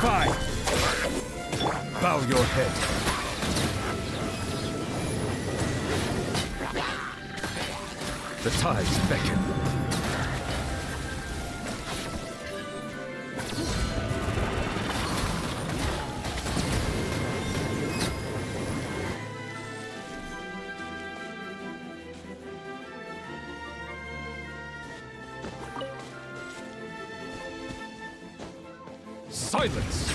Fine. Bow your head. The tides beckon. Silence!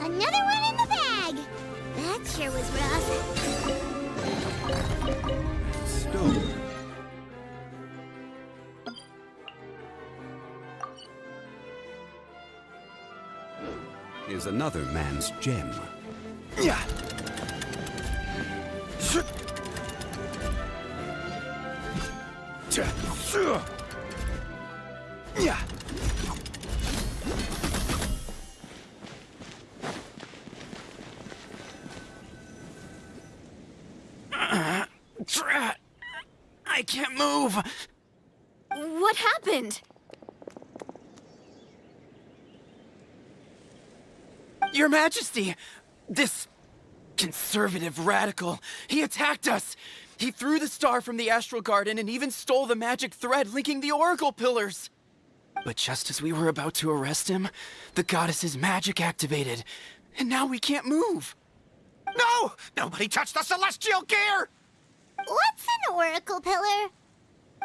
Another one in the bag! That sure was rough. Stone. Is another man's gem. Yeah. Yeah. Drat! I can't move! What happened? Your Majesty! This conservative radical, he attacked us! He threw the star from the Astral Garden and even stole the magic thread linking the Oracle Pillars! But just as we were about to arrest him, the goddess's magic activated, and now we can't move! No! Nobody touched the celestial gear! What's an oracle pillar?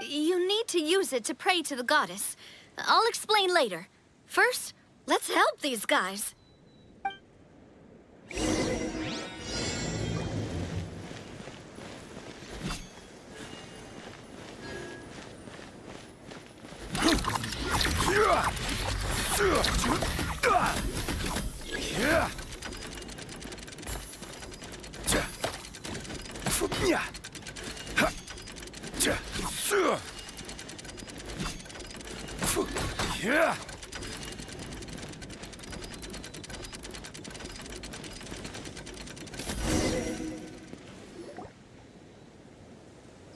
You need to use it to pray to the goddess. I'll explain later. First, let's help these guys.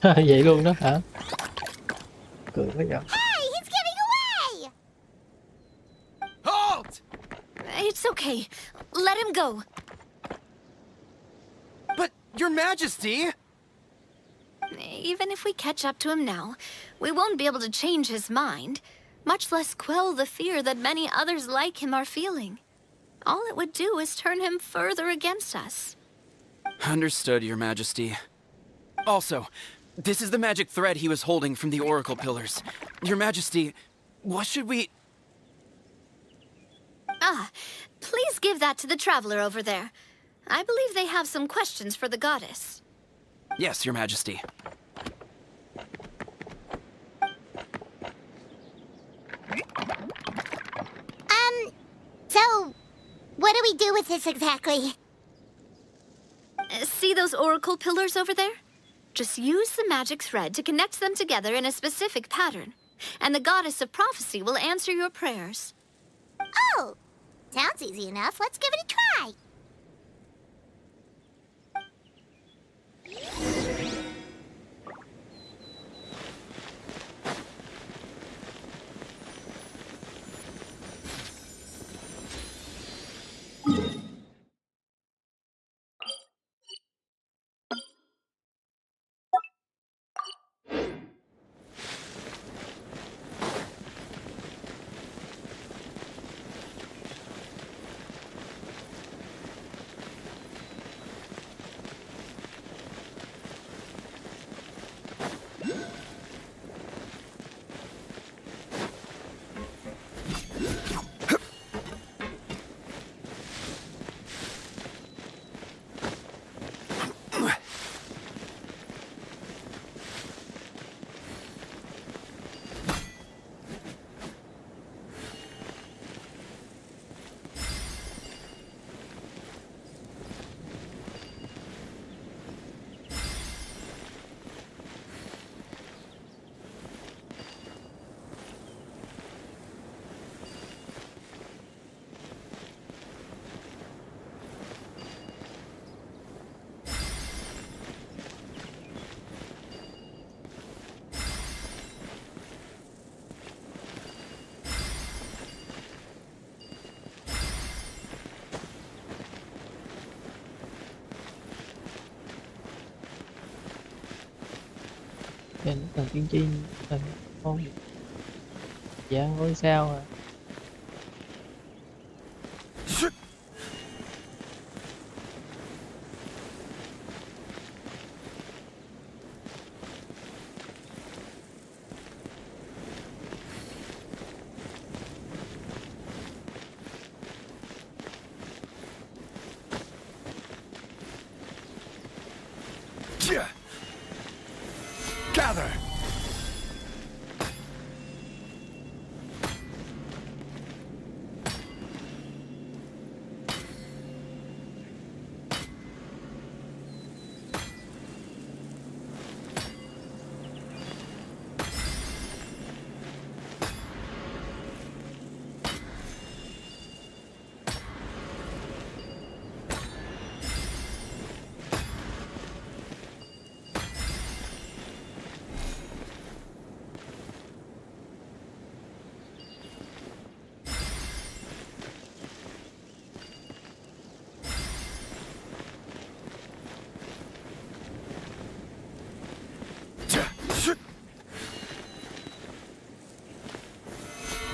Vậy luôn đó hả? Cười quá vậy. Hey, he's getting away! Halt! It's okay. Let him go. But, Your Majesty! Even if we catch up to him now, we won't be able to change his mind, much less quell the fear that many others like him are feeling. All it would do is turn him further against us. Understood, Your Majesty. Also, this is the magic thread he was holding from the Oracle Pillars. Your Majesty, what should we... Ah, please give that to the traveler over there. I believe they have some questions for the goddess. Yes, Your Majesty. So, what do we do with this exactly? See those oracle pillars over there? Just use the magic thread to connect them together in a specific pattern, and the goddess of prophecy will answer your prayers. Oh, sounds easy enough. Let's give it a try. Trên thần tiên tri thần con dạng ngôi sao à. Gather!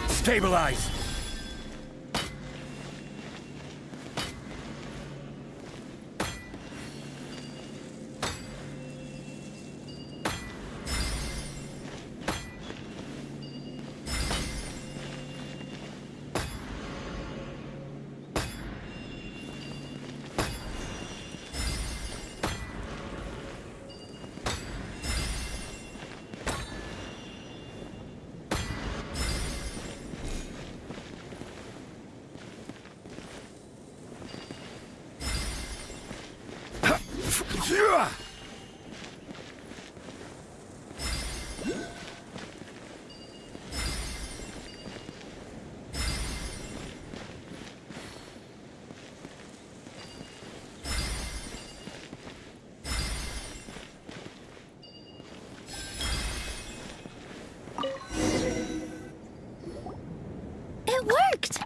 Stabilize! It worked!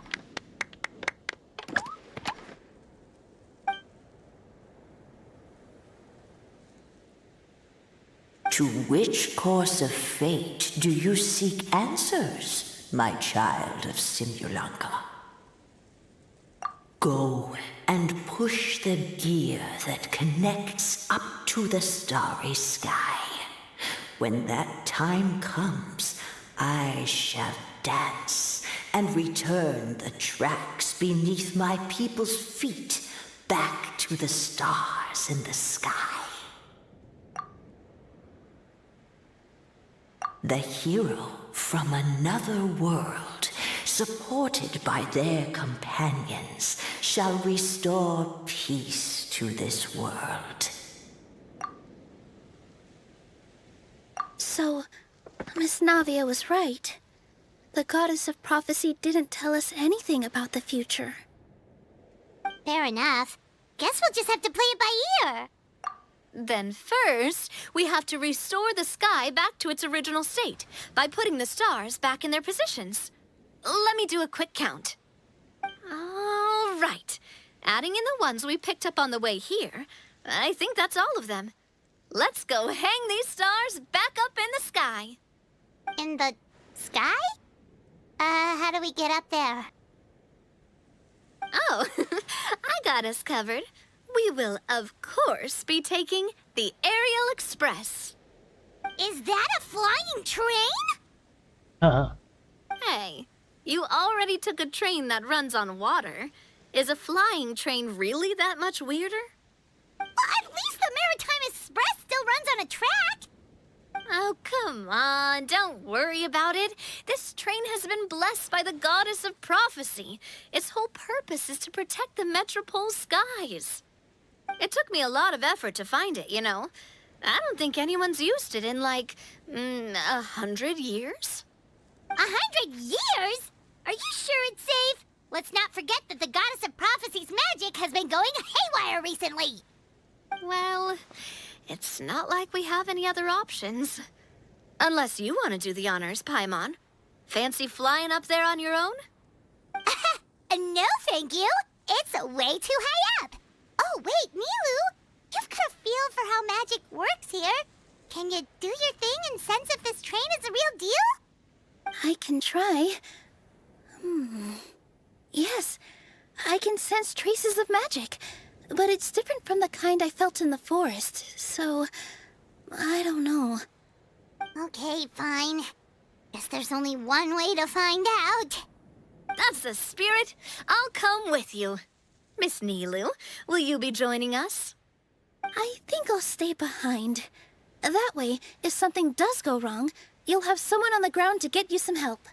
To which course of fate do you seek answers, my child of Simulanka? Go and push the gear that connects up to the starry sky. When that time comes, I shall dance and return the tracks beneath my people's feet back to the stars in the sky. The hero from another world, supported by their companions, shall restore peace to this world. So, Miss Navia was right. The goddess of prophecy didn't tell us anything about the future. Fair enough. Guess we'll just have to play it by ear. Then first, we have to restore the sky back to its original state by putting the stars back in their positions. Let me do a quick count. All right. Adding in the ones we picked up on the way here, I think that's all of them. Let's go hang these stars back up in the sky. In the sky? How do we get up there? Oh, I got us covered. We will, of course, be taking the Aerial Express. Is that a flying train? Uh-huh. Hey, you already took a train that runs on water. Is a flying train really that much weirder? Well, at least the Maritime Express still runs on a track. Oh, come on, don't worry about it. This train has been blessed by the goddess of prophecy. Its whole purpose is to protect the Metropole skies. It took me a lot of effort to find it, you know. I don't think anyone's used it in, like, 100 years. 100 years? Are you sure it's safe? Let's not forget that the goddess of prophecy's magic has been going haywire recently. Well, it's not like we have any other options. Unless you want to do the honors, Paimon. Fancy flying up there on your own? No, thank you. It's way too high up. Oh, wait, Milu. You've got a feel for how magic works here. Can you do your thing and sense if this train is the real deal? I can try. Yes, I can sense traces of magic, but it's different from the kind I felt in the forest, so I don't know. Okay, fine. Guess there's only one way to find out. That's the spirit. I'll come with you. Miss Nilu, will you be joining us? I think I'll stay behind. That way, if something does go wrong, you'll have someone on the ground to get you some help.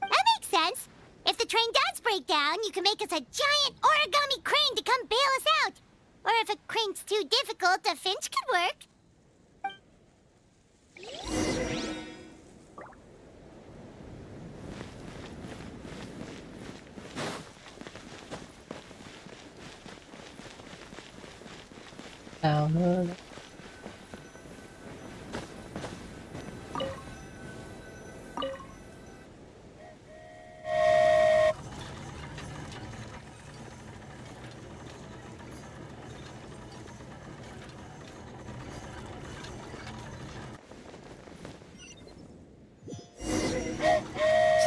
That makes sense. If the train does break down, you can make us a giant origami crane to come bail us out. Or if a crane's too difficult, a finch could work. Nào nữa.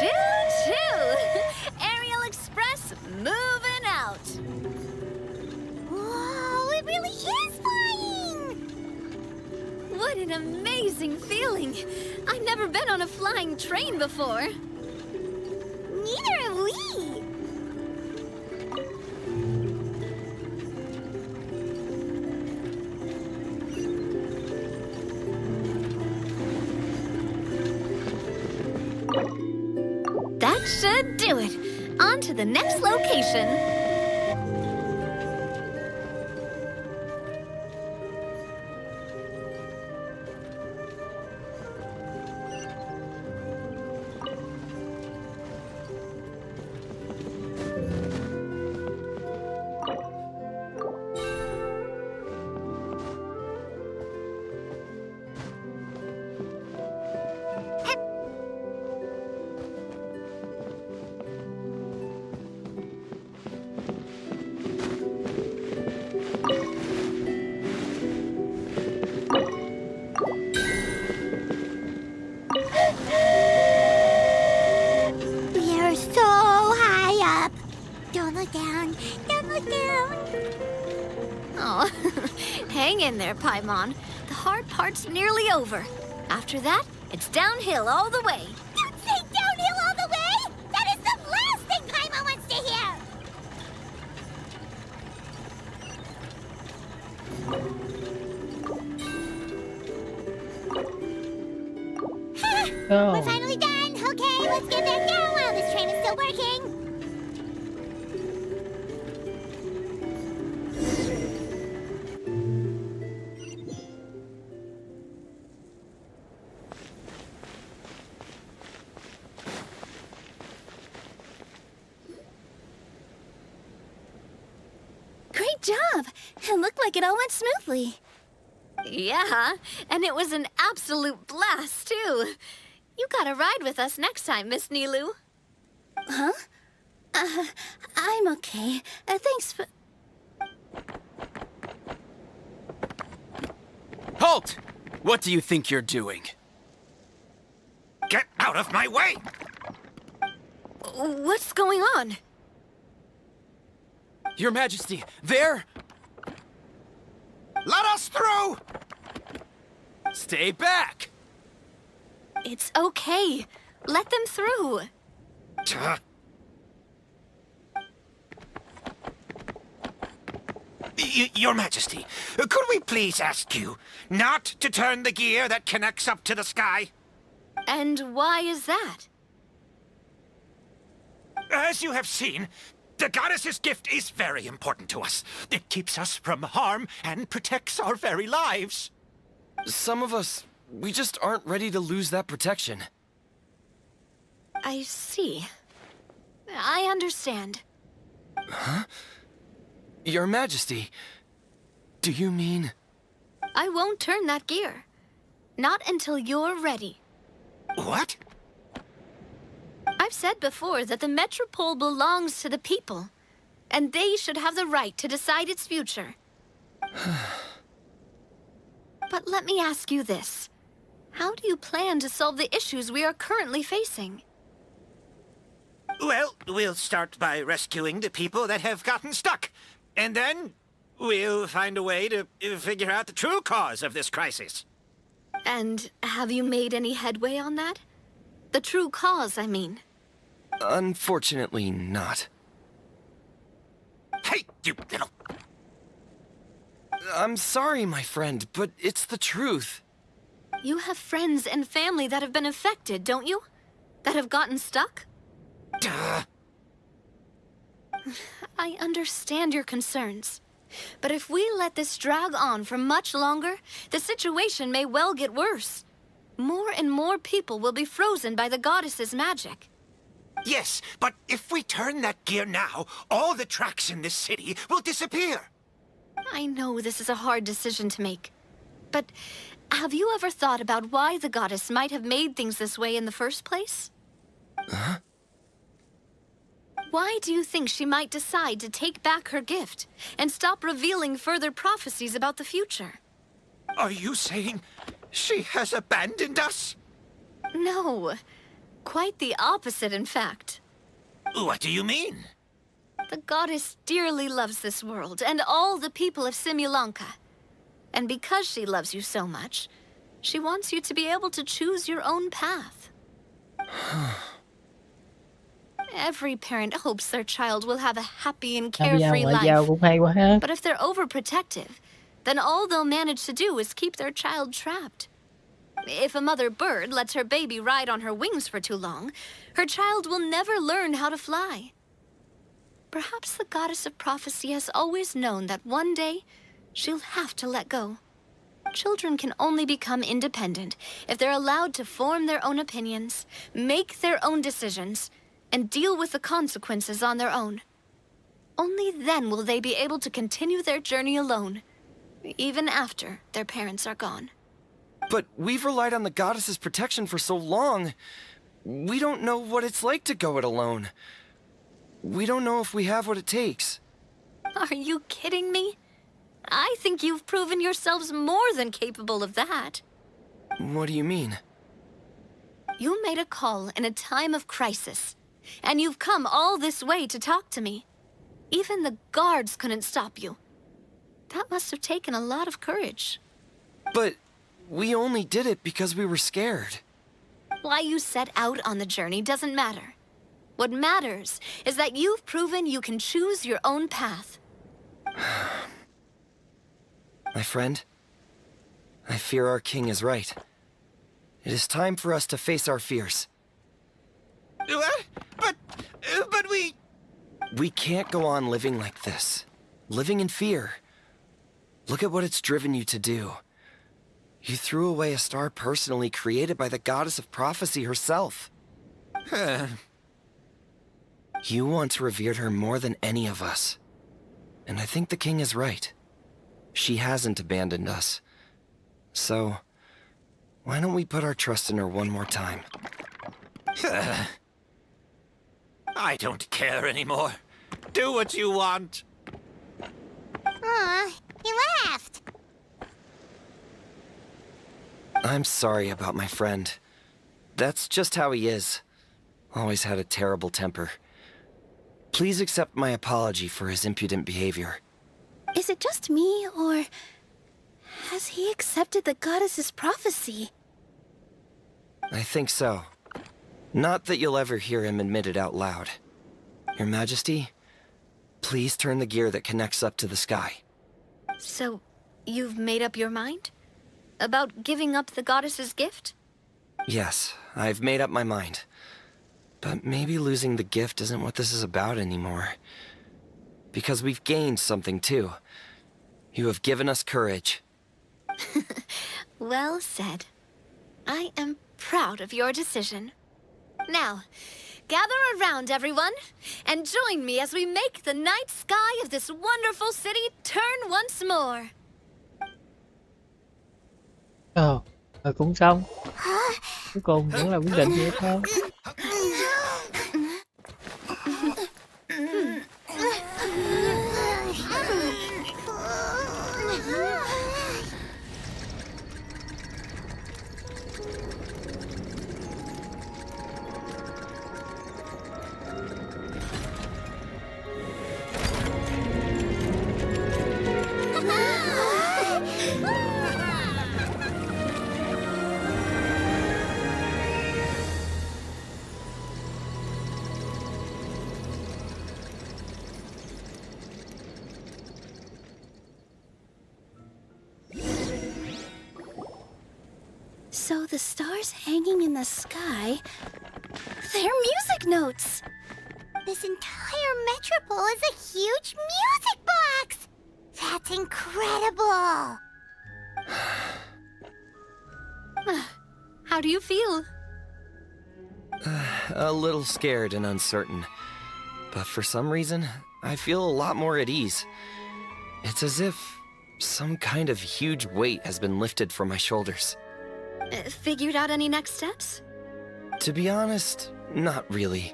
Choo-choo! Aerial Express moving out. Whoa, it really is flying! What an amazing feeling! I've never been on a flying train before. Neither have we. That should do it. On to the next location. We are so high up. Don't look down. Don't look down. Oh, hang in there, Paimon. The hard part's nearly over. After that, it's downhill all the way. Don't say downhill all the way! That is the last thing Paimon wants to hear! No. We're finally done! Okay, let's get back down while this train is still working! Great job! It looked like it all went smoothly. Yeah, and it was an absolute blast, too. You gotta ride with us next time, Miss Nilu. Huh? I'm okay. Thanks for... Halt! What do you think you're doing? Get out of my way! What's going on? Your Majesty, there! Let us through! Stay back! It's okay. Let them through. Your Majesty, could we please ask you not to turn the gear that connects up to the sky? And why is that? As you have seen, the goddess's gift is very important to us. It keeps us from harm and protects our very lives. Some of us, we just aren't ready to lose that protection. I see. I understand. Huh? Your Majesty, do you mean... I won't turn that gear. Not until you're ready. What? I've said before that the Metropole belongs to the people, and they should have the right to decide its future. But let me ask you this. How do you plan to solve the issues we are currently facing? Well, we'll start by rescuing the people that have gotten stuck. And then we'll find a way to figure out the true cause of this crisis. And have you made any headway on that? The true cause, I mean. Unfortunately, not. Hey, you little... I'm sorry, my friend, but it's the truth. You have friends and family that have been affected, don't you? That have gotten stuck? Duh. I understand your concerns. But if we let this drag on for much longer, the situation may well get worse. More and more people will be frozen by the goddess's magic. Yes, but if we turn that gear now, all the tracks in this city will disappear. I know this is a hard decision to make. But have you ever thought about why the goddess might have made things this way in the first place? Huh? Why do you think she might decide to take back her gift and stop revealing further prophecies about the future? Are you saying she has abandoned us? No. Quite the opposite, in fact. What do you mean? The goddess dearly loves this world and all the people of Simulanka. And because she loves you so much, she wants you to be able to choose your own path. Every parent hopes their child will have a happy and carefree life. But if they're overprotective, then all they'll manage to do is keep their child trapped. If a mother bird lets her baby ride on her wings for too long, her child will never learn how to fly. Perhaps the goddess of prophecy has always known that one day she'll have to let go. Children can only become independent if they're allowed to form their own opinions, make their own decisions, and deal with the consequences on their own. Only then will they be able to continue their journey alone, even after their parents are gone. But we've relied on the goddess's protection for so long. We don't know what it's like to go it alone. We don't know if we have what it takes. Are you kidding me? I think you've proven yourselves more than capable of that. What do you mean? You made a call in a time of crisis, and you've come all this way to talk to me. Even the guards couldn't stop you. That must have taken a lot of courage. But we only did it because we were scared. Why you set out on the journey doesn't matter. What matters is that you've proven you can choose your own path. My friend, I fear our king is right. It is time for us to face our fears. What? But we... We can't go on living like this. Living in fear. Look at what it's driven you to do. You threw away a star personally created by the goddess of prophecy herself. You once revered her more than any of us. And I think the king is right. She hasn't abandoned us. So, why don't we put our trust in her one more time? I don't care anymore. Do what you want. Aw, he left. I'm sorry about my friend. That's just how he is. Always had a terrible temper. Please accept my apology for his impudent behavior. Is it just me, or has he accepted the goddess's prophecy? I think so. Not that you'll ever hear him admit it out loud. Your Majesty, please turn the gear that connects up to the sky. So, you've made up your mind? About giving up the goddess's gift? Yes, I've made up my mind. But maybe losing the gift isn't what this is about anymore. Because we've gained something too. You have given us courage. Well said. I am proud of your decision. Now, gather around, everyone, and join me as we make the night sky of this wonderful city turn once more. Cũng xong. Cuối cùng vẫn là quyết định vậy thôi. So the stars hanging in the sky, they're music notes. This entire metropole is a huge music box! That's incredible! How do you feel? A little scared and uncertain. But for some reason, I feel a lot more at ease. It's as if some kind of huge weight has been lifted from my shoulders. Figured out any next steps? To be honest, not really.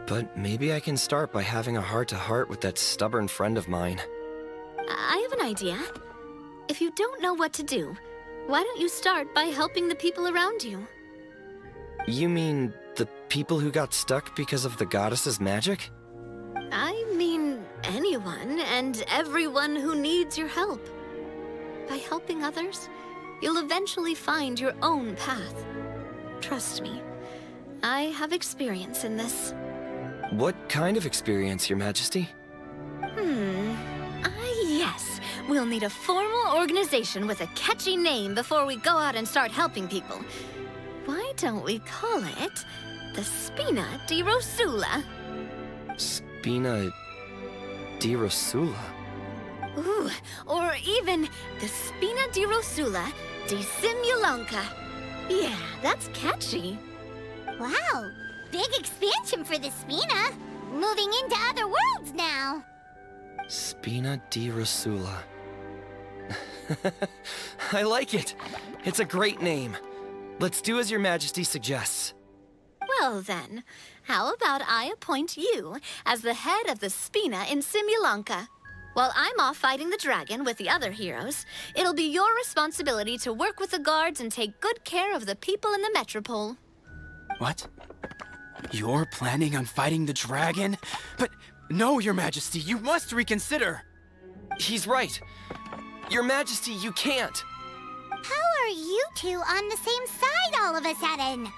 But maybe I can start by having a heart-to-heart with that stubborn friend of mine. I have an idea. If you don't know what to do, why don't you start by helping the people around you? You mean the people who got stuck because of the goddess's magic? I mean anyone and everyone who needs your help. By helping others, you'll eventually find your own path. Trust me, I have experience in this. What kind of experience, Your Majesty? Yes. We'll need a formal organization with a catchy name before we go out and start helping people. Why don't we call it the Spina di Rosula? Spina di Rosula? Ooh, or even the Spina di Rosula di Simulanka. Yeah, that's catchy. Wow, big expansion for the Spina. Moving into other worlds now. Spina di Rosula. I like it. It's a great name. Let's do as Your Majesty suggests. Well then, how about I appoint you as the head of the Spina in Simulanka? While I'm off fighting the dragon with the other heroes, it'll be your responsibility to work with the guards and take good care of the people in the metropole. What? You're planning on fighting the dragon? But no, Your Majesty, you must reconsider. He's right. Your Majesty, you can't. How are you two on the same side all of a sudden?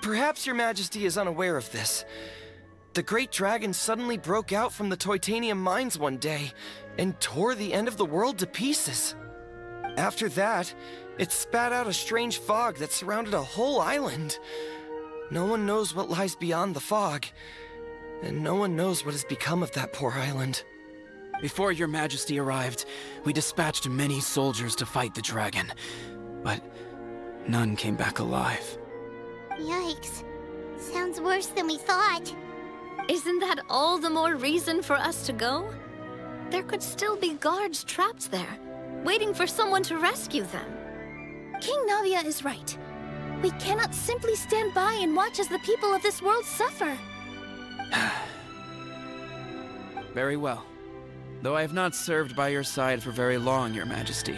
Perhaps Your Majesty is unaware of this. The great dragon suddenly broke out from the Titanium mines one day and tore the end of the world to pieces. After that, it spat out a strange fog that surrounded a whole island. No one knows what lies beyond the fog, and no one knows what has become of that poor island. Before Your Majesty arrived, we dispatched many soldiers to fight the dragon, but none came back alive. Yikes. Sounds worse than we thought. Isn't that all the more reason for us to go? There could still be guards trapped there, waiting for someone to rescue them. King Navia is right. We cannot simply stand by and watch as the people of this world suffer. Very well. Though I have not served by your side for very long, Your Majesty,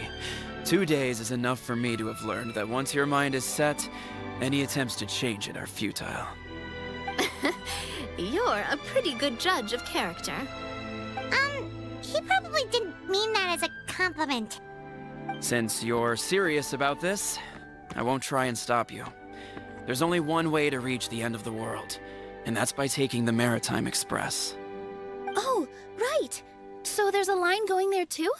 2 days is enough for me to have learned that once your mind is set, any attempts to change it are futile. You're a pretty good judge of character. He probably didn't mean that as a compliment. Since you're serious about this, I won't try and stop you. There's only one way to reach the end of the world, and that's by taking the Maritime Express. Oh, right. So there's a line going there too?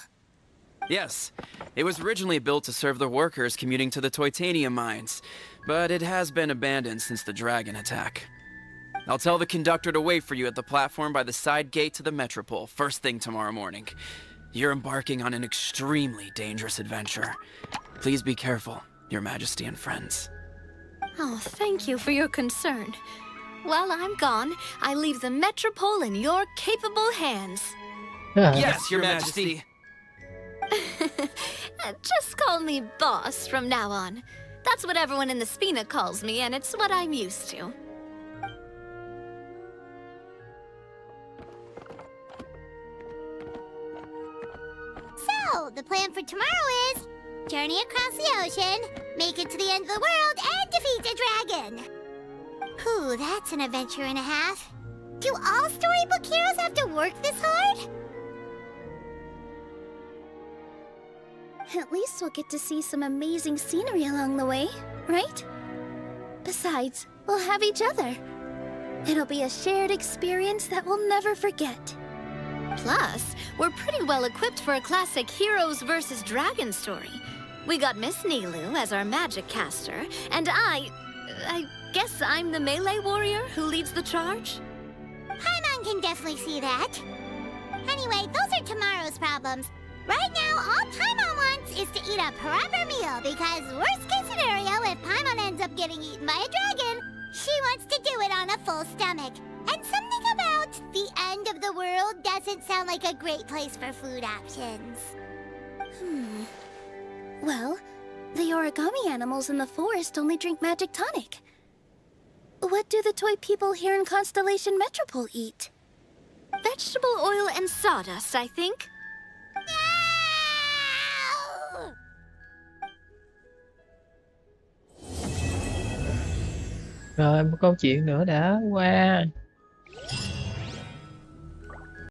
Yes, it was originally built to serve the workers commuting to the Titanium mines, but it has been abandoned since the dragon attack. I'll tell the conductor to wait for you at the platform by the side gate to the metropole first thing tomorrow morning. You're embarking on an extremely dangerous adventure. Please be careful, Your Majesty and friends. Oh, thank you for your concern. While I'm gone, I leave the metropole in your capable hands. Yes, Your Majesty. Just call me boss from now on. That's what everyone in the Spina calls me, and it's what I'm used to. So, the plan for tomorrow is journey across the ocean, make it to the end of the world, and defeat the dragon. Whew, that's an adventure and a half. Do all storybook heroes have to work this hard? At least we'll get to see some amazing scenery along the way, right? Besides, we'll have each other. It'll be a shared experience that we'll never forget. Plus, we're pretty well equipped for a classic heroes versus dragon story. We got Miss Nilu as our magic caster, and I guess I'm the melee warrior who leads the charge? Paimon can definitely see that. Anyway, those are tomorrow's problems. Right now, all Paimon wants is to eat a proper meal, because worst case scenario, if Paimon ends up getting eaten by a dragon, she wants to do it on a full stomach. And something about the end of the world doesn't sound like a great place for food options. Well, the origami animals in the forest only drink magic tonic. What do the toy people here in Constellation Metropole eat? Vegetable oil and sawdust, I think. Rồi, một câu chuyện nữa đã qua.